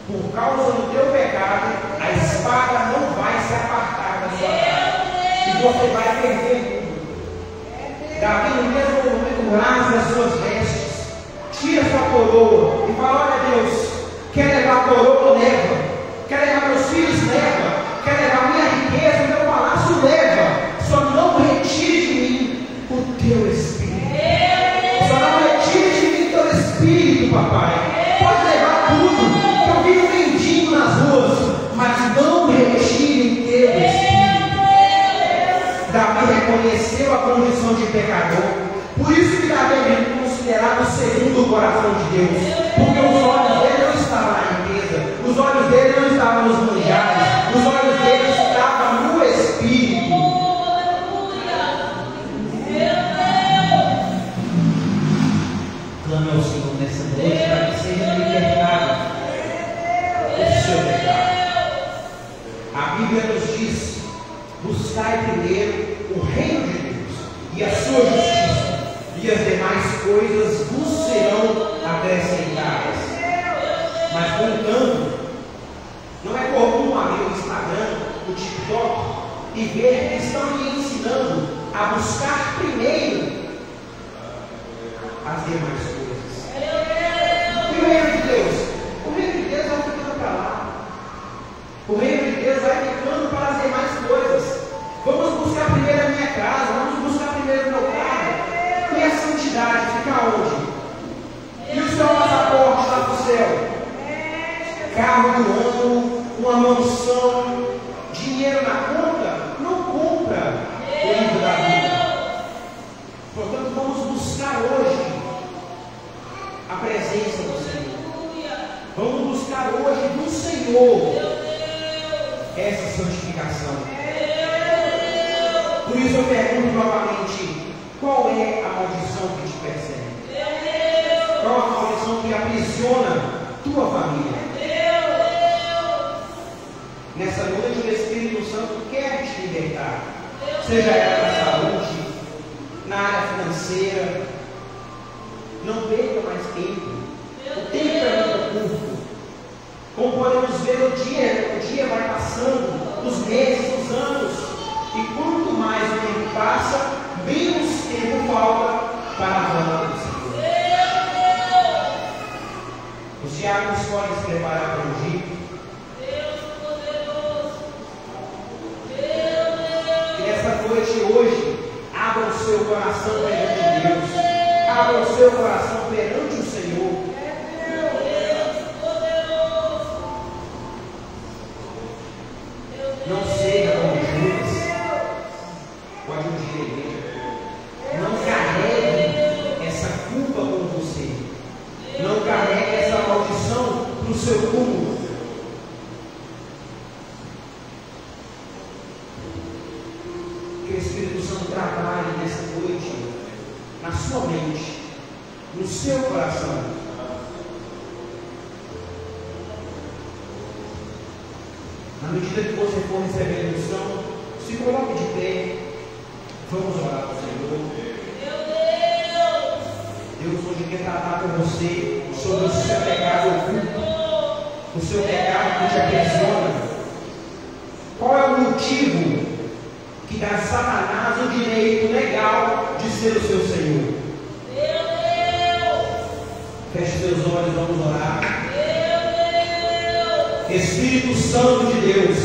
por causa do teu pecado, a espada não vai se apartar da sua casa. E você vai perder tudo. Davi, no mesmo momento, rasga as suas vestes, tira sua coroa e fala: olha, Deus, quer levar a coroa? Leva. Quer levar meus filhos? Leva. Quer levar minha riqueza, meu palácio? Leva. Só não retire de mim o teu Espírito. Só não retire de mim o teu Espírito, papai. Pode levar tudo. Eu vi um mendigo nas ruas, mas não retire o teu Espírito. Davi reconheceu a condição de pecador. Por isso que Davi é considerado segundo o coração de Deus. Porque os olhos dele não estavam na riqueza, os olhos dele não estavam nos manjares, os olhos dele estavam no Espírito. Clame ao Senhor nessa noite para que seja libertado do seu pecado. A Bíblia nos diz: buscai primeiro o reino de Deus e a sua justiça, e as demais coisas vos serão acrescentadas. Mas, no entanto, não é comum abrir o Instagram, o TikTok e ver que estão lhe ensinando a buscar primeiro as demais coisas. E o reino de Deus? O reino de Deus vai ficando para lá. O reino de Deus vai ficando para as demais coisas. Vamos buscar primeiro a minha casa, vamos buscar primeiro o meu carro. E a santidade fica onde? E o seu passaporte lá para o céu? Carro do ano, uma mansão, dinheiro na conta, não compra o livro da vida. Portanto, vamos buscar hoje a presença do Senhor. Vamos buscar hoje do Senhor essa santificação. Por isso eu pergunto novamente: qual é a maldição que te persegue? Qual a maldição que aprisiona tua família? Nessa noite o Espírito Santo quer te libertar, seja ela na saúde, na área financeira. Não perca mais tempo. O tempo é muito curto. Como podemos ver, o dia vai passando, os meses, os anos, e quanto mais o tempo passa, menos tempo falta para a volta do Senhor. Os diáconos podem se preparar para o Egito. E nessa noite, hoje, abra o seu coração perante Deus. Abra o seu coração perante o Senhor. Não seja como Judas. Pode ungir a igreja. Não carregue essa culpa com você. Não carregue trabalhe nessa noite na sua mente, no seu coração. Na medida que você for receber a unção, se coloque de pé. Vamos orar ao Senhor. Deus hoje quer tratar com você sobre o seu pecado oculto, o seu pecado que te aprisiona. Qual é o motivo que dá a Satanás o direito legal de ser o seu Senhor? Feche seus olhos, vamos orar. Espírito Santo de Deus,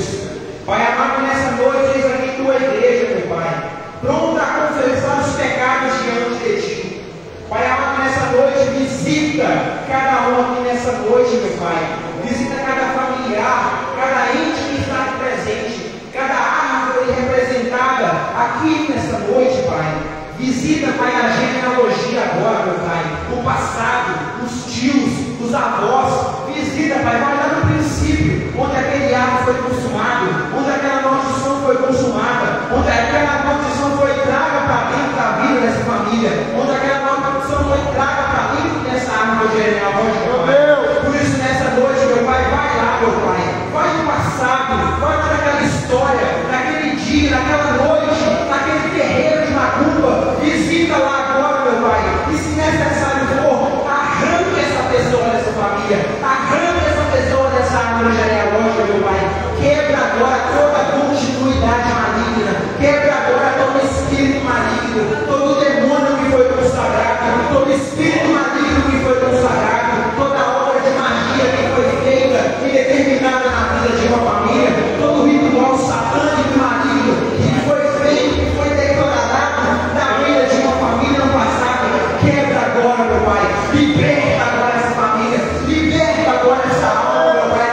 Pai amado, nessa noite, eis aqui tua igreja, meu Pai, pronta a confessar os pecados diante de Ti. Pai amado, nessa noite, visita cada um aqui nessa noite, meu Pai. Visita cada familiar, cada ente que está aqui presente, cada árvore representada aqui nessa noite, Pai. Visita, Pai, a genealogia agora, meu Pai, o passado, os tios, os avós. Visita, Pai, vai lá no princípio, onde aquele ato foi consumado, onde aquela maldição foi consumada, onde aquela maldição foi traga para dentro da vida dessa família, onde aquela maldição foi traga para dentro dessa árvore genealógica, Pai. Por isso, nessa noite, meu Pai, vai lá, meu Pai, vai no passado, vai lá naquela história, naquele dia, naquela noite, naquele terreiro de macumba. Visita lá agora, meu Pai, e se necessário for, arranque essa pessoa dessa família, arranque essa pessoa dessa árvore genealógica, meu Pai. Quebra agora toda a continuidade maligna, quebra agora todo espírito maligno, todo demônio que foi consagrado, todo espírito maligno que foi consagrado, toda obra de magia que foi feita e determinada na vida de uma família, todo ritual satânico e maligno que foi feito, que foi declarado na vida de uma família no passado, quebra agora, meu Pai. Liberta agora essa família, liberta agora essa alma, meu Pai.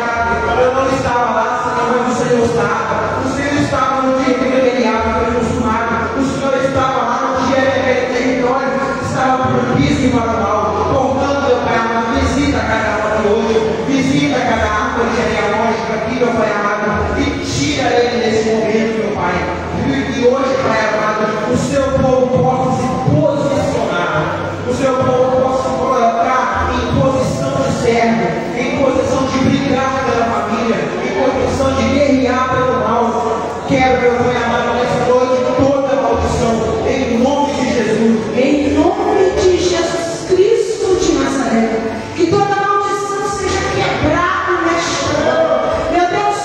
Eu não estava lá, Senhor, mas o Senhor estava. O Senhor estava no dia que aquele ato foi consumado. O Senhor estava lá no dia que aquele território estava propício para o mal. Portanto, meu Pai amado, visita cada um aqui hoje, visita cada árvore genealógica aqui, meu Pai amado, e tira ele nesse momento, meu Pai. E hoje, Pai amado, o seu povo possa se posicionar, o seu povo possa se colocar em posição de servo, em posição de brigar pela família, em posição de guerrear pelo mal. Quero, meu Pai amado, nessa noite, toda maldição, em nome de Jesus. Em nome de Jesus Cristo de Nazaré, que toda maldição seja quebrada nesta hora. Meu Deus,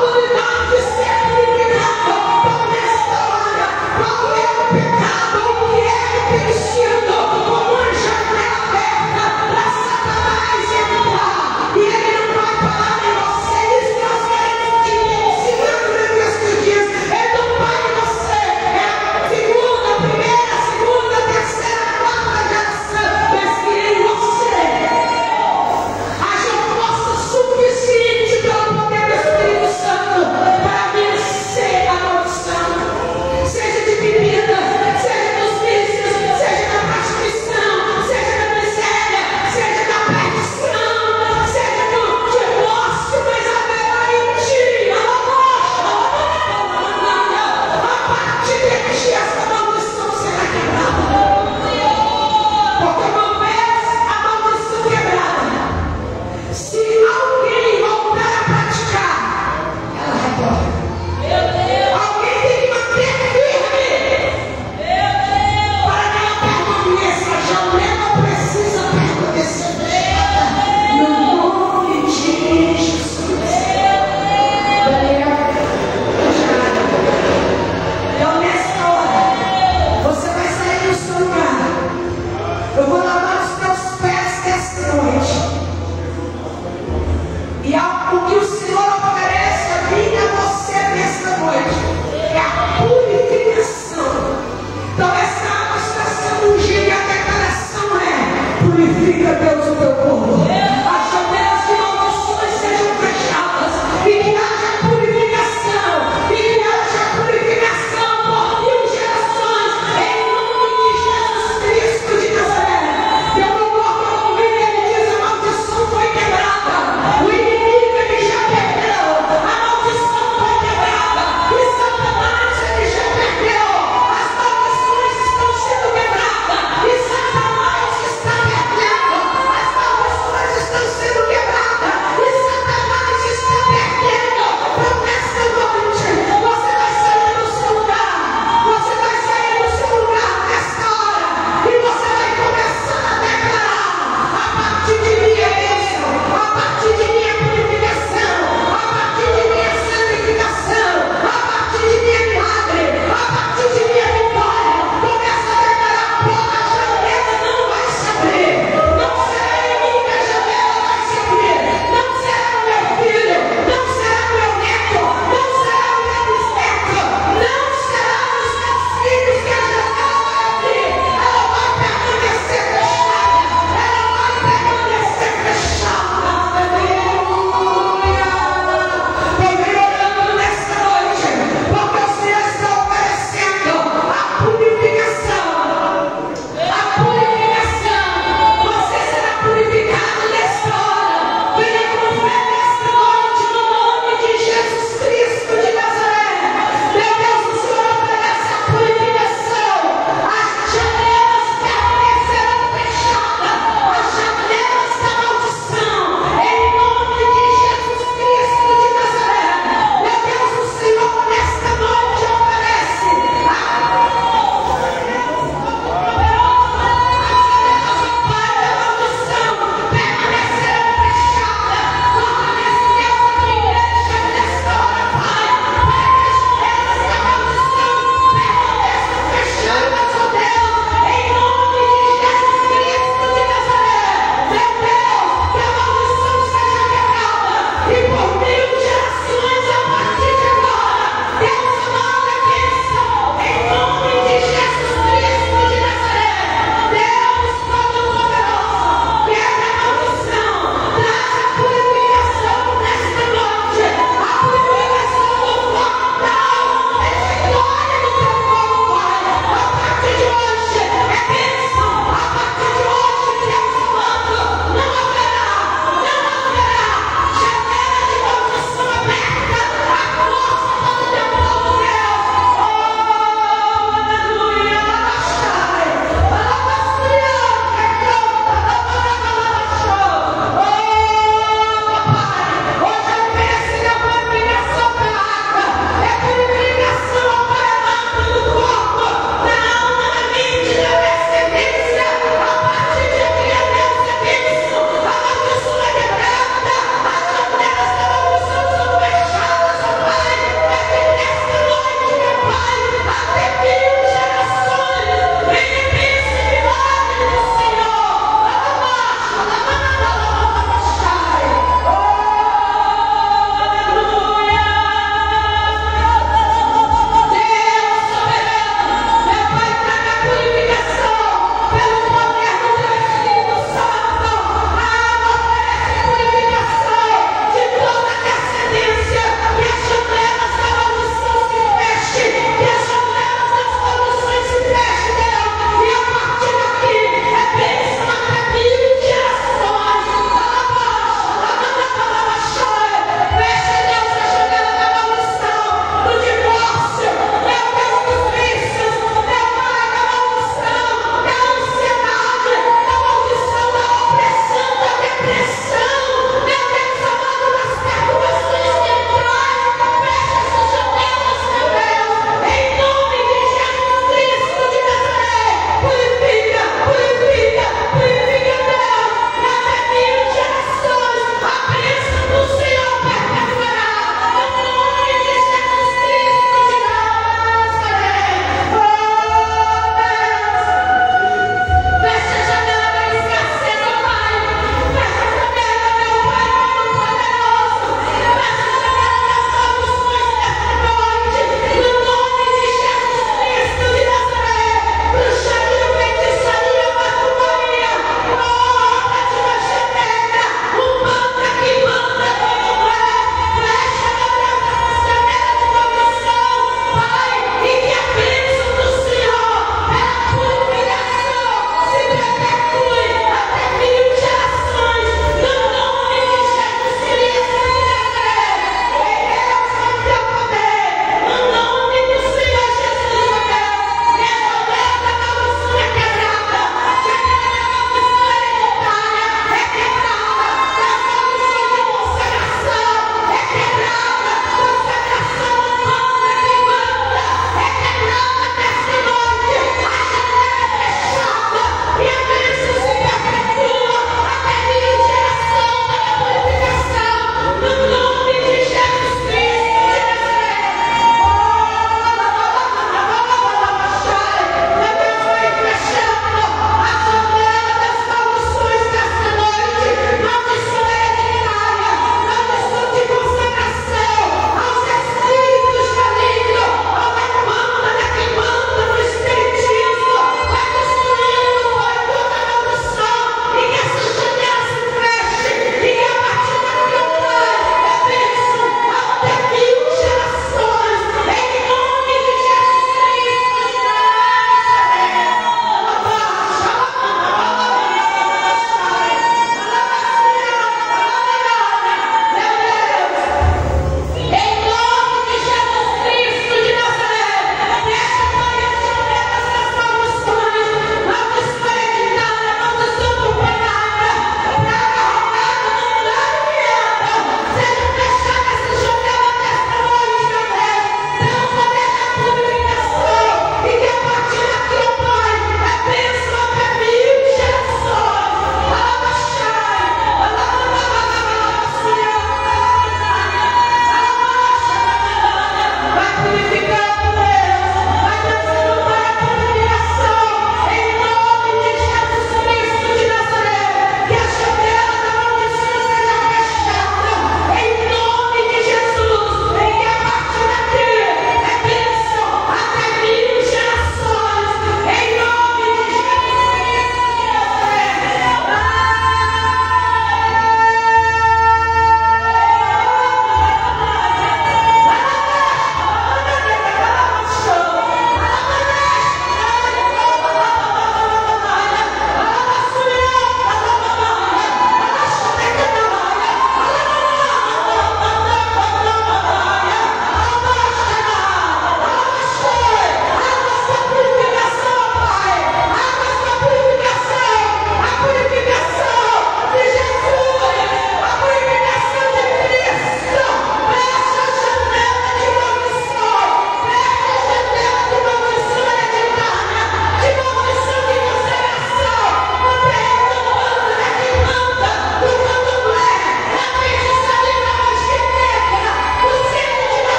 Oportunidade de ser purificado.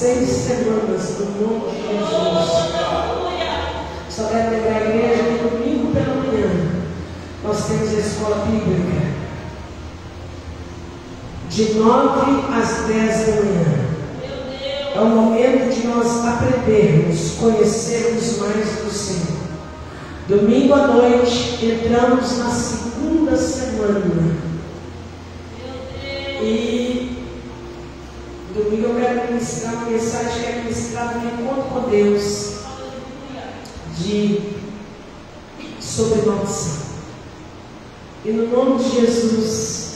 6 semanas, no nome de Jesus. Só deve lembrar a igreja que domingo pela manhã nós temos a escola bíblica de 9 às 10 da manhã. É o momento de nós aprendermos, conhecermos mais do Senhor. Domingo à noite entramos na segunda semana. E domingo eu quero ministrar uma mensagem, quero ministrar um encontro com Deus sobre maldição. E no nome de Jesus,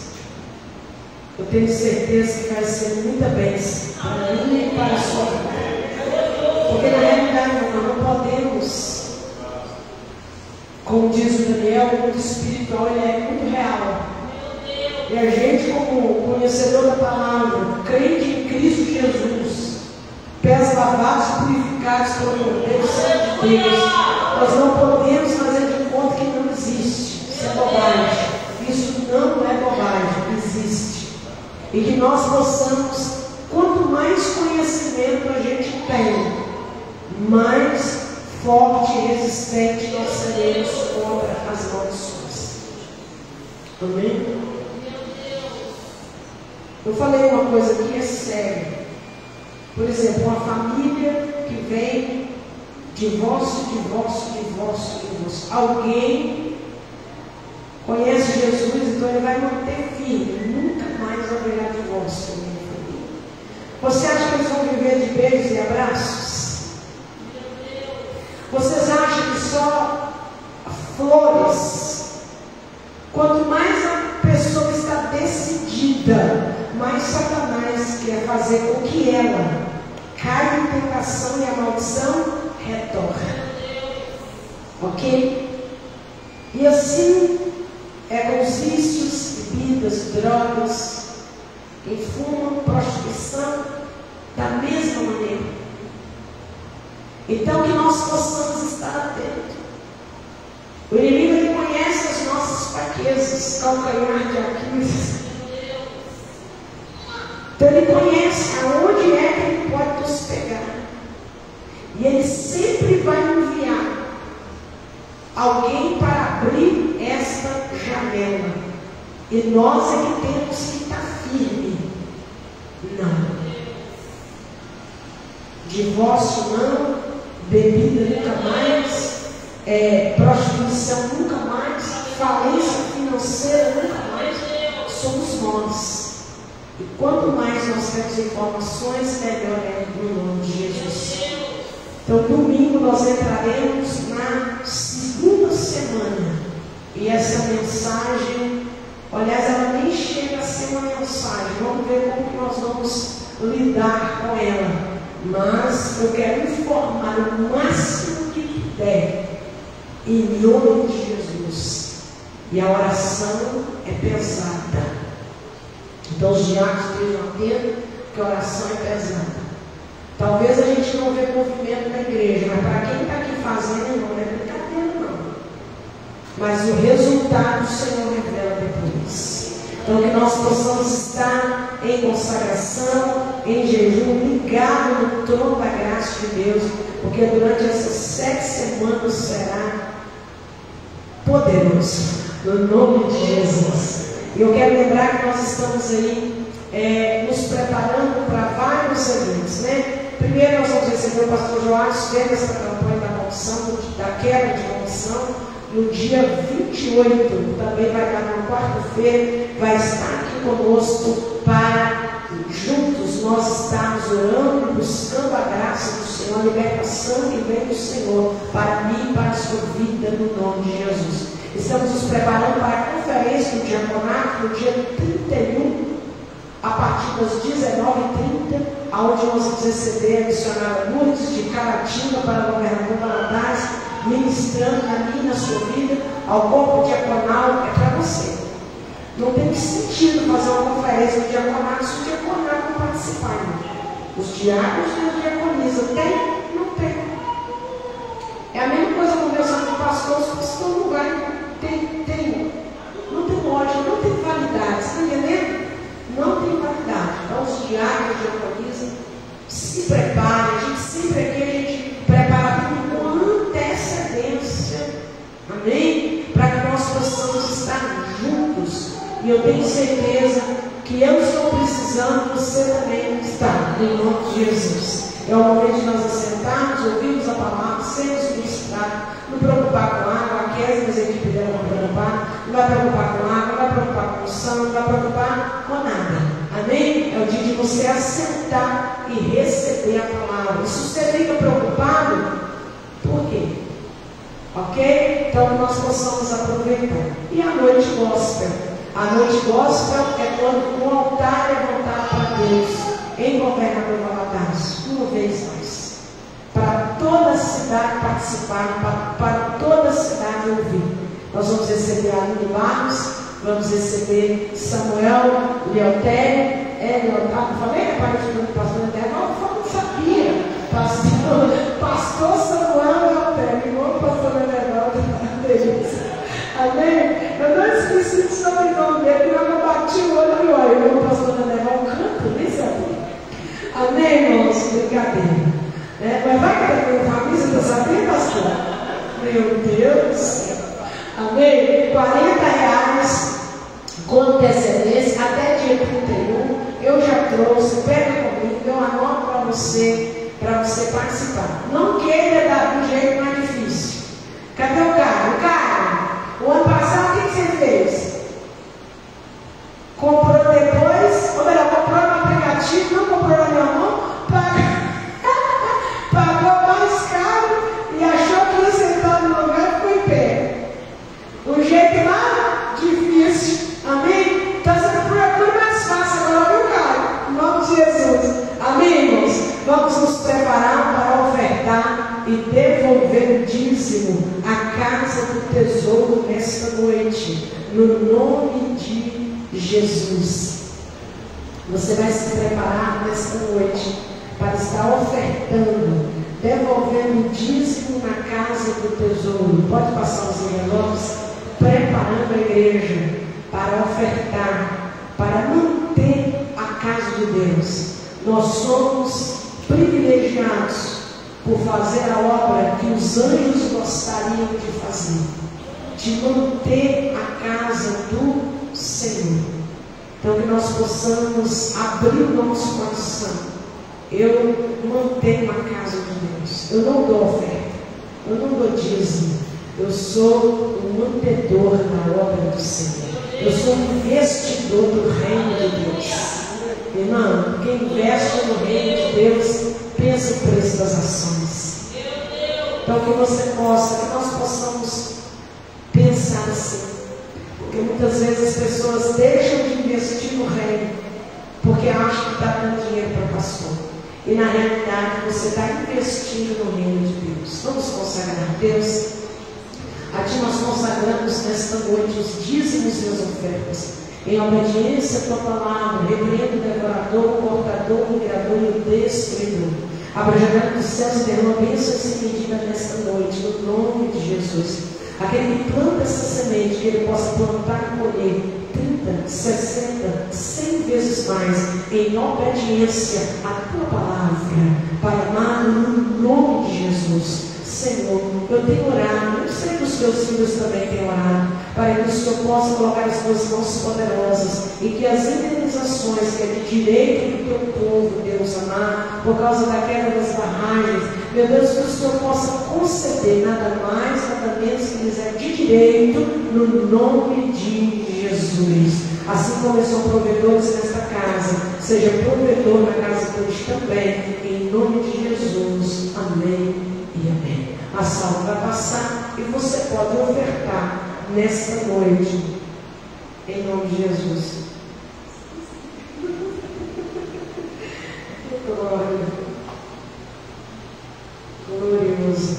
eu tenho certeza que vai ser muita bênção para mim e para a sua vida. Porque na realidade nós não podemos, como diz o Daniel, o mundo espiritual ele é muito real. E a gente, como conhecedor da palavra, crente em Cristo Jesus, pés lavados e purificados pelo Cordeiro Santo de Deus, nós não podemos fazer de conta que não existe. Isso é bobagem. Isso não é bobagem, existe. E que nós possamos, quanto mais conhecimento a gente tem, mais forte e resistente nós seremos contra as maldições. Amém? Eu falei uma coisa que é séria. Por exemplo, uma família que vem divórcio. Alguém conhece Jesus, então ele vai manter firme. Nunca mais haverá divórcio na minha família. Você acha que eles vão viver de beijos e abraços? Vocês acham que só flores? Quanto mais a pessoa está decidida, mais Satanás quer fazer com que ela caia em tentação e a maldição retorne. Ok? E assim é com os vícios, bebidas, drogas, quem fuma, prostituição, da mesma maneira. Então que nós possamos estar atentos. O inimigo ele conhece as nossas fraquezas, calcanhar de Aquiles. Então ele conhece aonde é que ele pode nos pegar. E ele sempre vai enviar alguém para abrir esta janela. E nós é que temos que estar firme. Não. Divórcio não, bebida nunca mais, prostituição nunca mais, falência financeira nunca mais. Somos nós. E quanto mais nós temos informações, melhor é no nome de Jesus. Então, domingo nós entraremos na segunda semana. E essa mensagem, aliás, ela nem chega a ser uma mensagem. Vamos ver como que nós vamos lidar com ela. Mas eu quero informar o máximo que puder, em nome de Jesus. E a oração é pesada. Então os diáconos estejam atentos que a oração é pesada. Talvez a gente não vê movimento na igreja, mas para quem está aqui fazendo não é brincadeira não. Mas o resultado o Senhor revela depois. Então que nós possamos estar em consagração, em jejum, ligado no trono da graça de Deus, porque durante essas 7 semanas será poderoso, no nome de Jesus. E eu quero lembrar que nós estamos aí nos preparando para vários eventos, né? Primeiro nós vamos receber o pastor Joás dentro dessa campanha da maldição, da quebra de maldição, no dia 28, também vai dar na quarta-feira, vai estar aqui conosco para juntos nós estarmos orando e buscando a graça do Senhor, a libertação que vem do Senhor para mim e para a sua vida, no nome de Jesus. Estamos nos preparando para a conferência do diaconato no dia 31, a partir das 19h30, onde nós vamos receber a missionária Lourdes de Caratinga para o governador Valadares, ministrando na minha e na sua vida, ao corpo diaconal, é para você. Não tem sentido fazer uma conferência do diaconato se o diaconato não participar. Não. Os diáconos e as diaconisas tem? Não tem. É a mesma coisa conversando com o pastor, se o pastor não vai, tem. Não tem lógica, não tem validade. Você está entendendo? Não tem validade. Então os diáconos e diaconisas se prepare. A gente sempre aqui, a gente prepara tudo com antecedência. Amém? Para que nós possamos estar juntos. E eu tenho certeza que eu estou precisando, você também está, em nome de Jesus. É o momento de nós assentarmos, ouvirmos a palavra, sermos ministrados, não preocupar com água, a Kézia, as equipes dela vão preocupar, não vai preocupar com água, não vai preocupar com unção, não vai preocupar com nada. Amém? É o dia de você assentar e receber a palavra. E se você fica preocupado, por quê? Ok? Então que nós possamos aproveitar. E a noite gospel? A noite gospel é quando o altar é voltado para Deus, em Governador Valadares, uma vez mais. Para toda a cidade participar, para toda a cidade ouvir. Nós vamos receber a Aline Barros, vamos receber Samuel Leotério. Leotário, falei que parece que o pastor Leotério, não sabia. Pastor Samuel Leotério, igual o pastor Leotério. Amém? Eu não esqueci de sobrenome dele, eu bati o olho e olha, o pastor Leotério, um canto, nem sabia. Amém, irmãos? Brincadeira. Mas vai que a minha família está sabendo, pastor? Meu Deus do céu. Amém? R$40 com antecedência, até dia 31. Eu já trouxe, pega comigo, eu anoto para você participar. Não queira dar do jeito mais difícil. Cadê o cara? O cara, o ano passado, o que você fez? Comprou depois, ou melhor, comprou no aplicativo, não comprou na minha mão, pagou mais caro e achou que ia sentar no lugar e ficou em pé. O jeito lá, difícil. Amém? Então você procura mais fácil agora, viu, cara? Em nome de Jesus. Amém, irmãos? Vamos nos preparar para ofertar e devolver o dízimo à casa do tesouro nesta noite. No nome de Jesus. Você vai se preparar nesta noite para estar ofertando, devolvendo o dízimo na casa do tesouro. Pode passar os envelopes, preparando a igreja para ofertar, para manter a casa de Deus. Nós somos privilegiados por fazer a obra que os anjos gostariam de fazer, de manter a casa do Senhor. Então que nós possamos abrir o nosso coração. Eu mantenho a casa de Deus. Eu não dou oferta, eu não dou dízimo. Eu sou um mantedor da obra do Senhor. Eu sou um investidor do reino de Deus. Irmão, quem investe no reino de Deus, pensa o preço das ações. Então que você possa, que nós possamos pensar assim. Porque muitas vezes as pessoas deixam de investir no reino, porque acham que está dando dinheiro para pastor. E na realidade você está investindo no reino de Deus. Vamos consagrar a Deus. A Ti nós consagramos nesta noite os dízimos e as ofertas, em obediência à Tua palavra, repreendo o devorador, o cortador, o migrador e o destruidor. Abra a janela dos céus e derrama bênçãos sem medida nesta noite, no nome de Jesus. Aquele que planta essa semente, que ele possa plantar e colher 30, 60, 100 vezes mais, em obediência à Tua palavra, Pai amado, no nome de Jesus. Senhor, eu tenho orado, eu sei que os Teus filhos também têm orado, para que o Senhor possa colocar as Tuas mãos poderosas e que as indenizações que é de direito do Teu povo, Deus amado, por causa da queda das barragens, meu Deus, que o Senhor possa conceder nada mais, nada menos que lhes é de direito, no nome de Jesus. Assim como eles são provedores nesta casa, seja provedor na casa deles também, em nome de Jesus. Amém. E amém. A salva vai passar e você pode ofertar nesta noite, em nome de Jesus. Glória. Glorioso.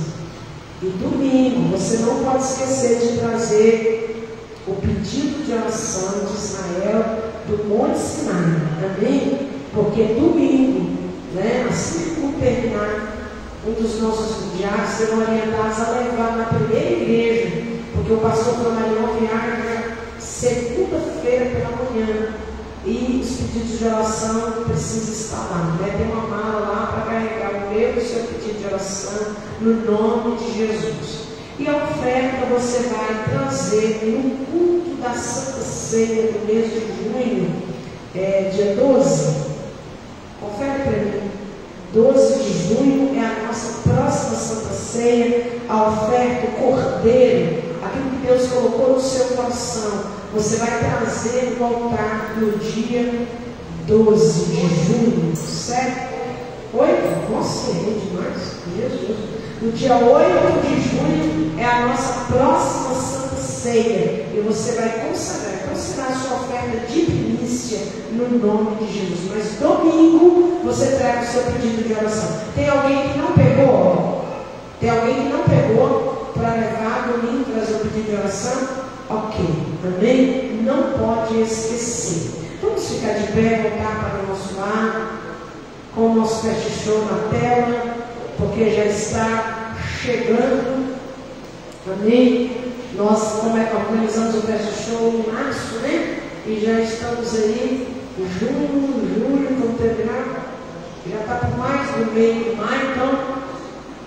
E domingo, você não pode esquecer de trazer o pedido de oração de Israel do Monte Sinai. Amém? Porque domingo, né, assim como terminar, um dos nossos diários serão orientados a levar na primeira igreja, porque o pastor Flamarion viaja segunda-feira pela manhã, e os pedidos de oração precisam estar lá, né? Tem uma mala lá para carregar o meu e o seu pedido de oração no nome de Jesus. E a oferta você vai trazer no culto da Santa Ceia do mês de junho, dia 12. Confere para mim. 12 de junho é a nossa próxima Santa Ceia, a oferta, o cordeiro, aquilo que Deus colocou no seu coração. Você vai trazer no altar no dia 12 de junho, certo? 8? Nossa, errei demais. Jesus. No dia 8 de junho é a nossa próxima Santa Ceia. E você vai considerar a sua oferta de primícia no nome de Jesus. Mas domingo você traga o seu pedido de oração. Tem alguém que não pegou? Tem alguém que não pegou para levar domingo trazer o pedido de oração? Ok, amém? Não pode esquecer. Vamos ficar de pé, voltar para o nosso lar, com o nosso fast show na tela, porque já está chegando, amém? Nós organizamos o fast show em março, né? E já estamos aí em julho, vamos terminar, já está por mais do meio de maio, então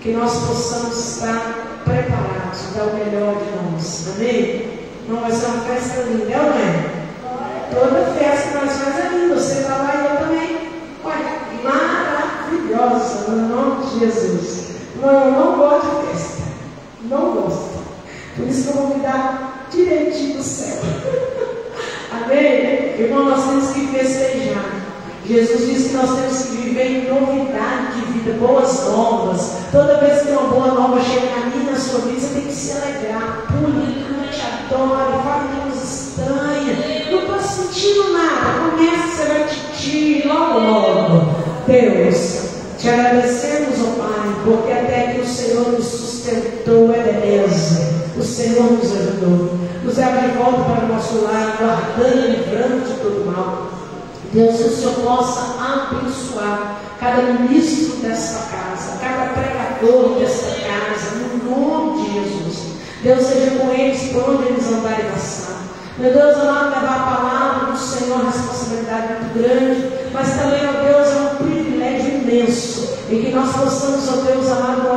que nós possamos estar preparados, dar o melhor de nós, amém? Não vai ser uma festa linda, não é? Toda festa que nós fazemos é linda. Você está lá e eu também. Olha, maravilhosa, no nome de Jesus. Eu não gosto de festa. Não gosto. Por isso que eu vou me dar direitinho do céu. Amém? Irmão, nós temos que festejar. Jesus disse que nós temos que viver em novidade de vida, boas novas. Toda vez que uma boa nova chega na minha, na sua vida, você tem que se alegrar. Pule, cante, adore, fale línguas estranhas. Não estou sentindo nada. Começa, você vai titir logo. Deus, te agradecemos, ó Pai, porque até que o Senhor nos sustentou, é beleza. O Senhor nos ajudou. Nos leva de volta para o nosso lar, guardando e livrando de todo mal. Deus, que o Senhor possa abençoar cada ministro desta casa, cada pregador desta casa, no nome de Jesus. Deus, seja com eles por onde eles andarem passar. Meu Deus amado, levar a palavra do Senhor é uma responsabilidade muito grande, mas também, ó Deus, é um privilégio imenso, e que nós possamos, ó Deus amado,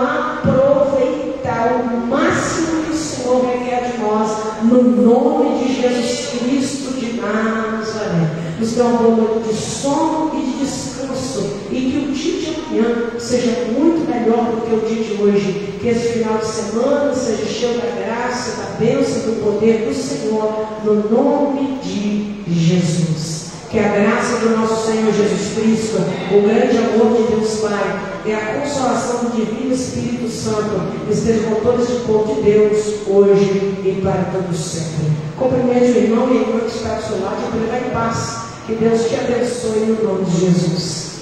aproveitar o máximo que o Senhor requer de nós, no nome de Jesus Cristo de Nazaré. Nos dê uma boa noite de sono e de descanso, e que o dia de amanhã seja muito melhor do que o dia de hoje. Que esse final de semana seja cheio da graça, da bênção, do poder do Senhor, no nome de Jesus. Que a graça do nosso Senhor Jesus Cristo, o grande amor de Deus Pai e a consolação do Divino Espírito Santo estejam com todos os povo de Deus, hoje e para todo sempre. Cumprimente o irmão e a irmã que está do seu lado, e vai em paz. Que Deus te abençoe no nome de Jesus.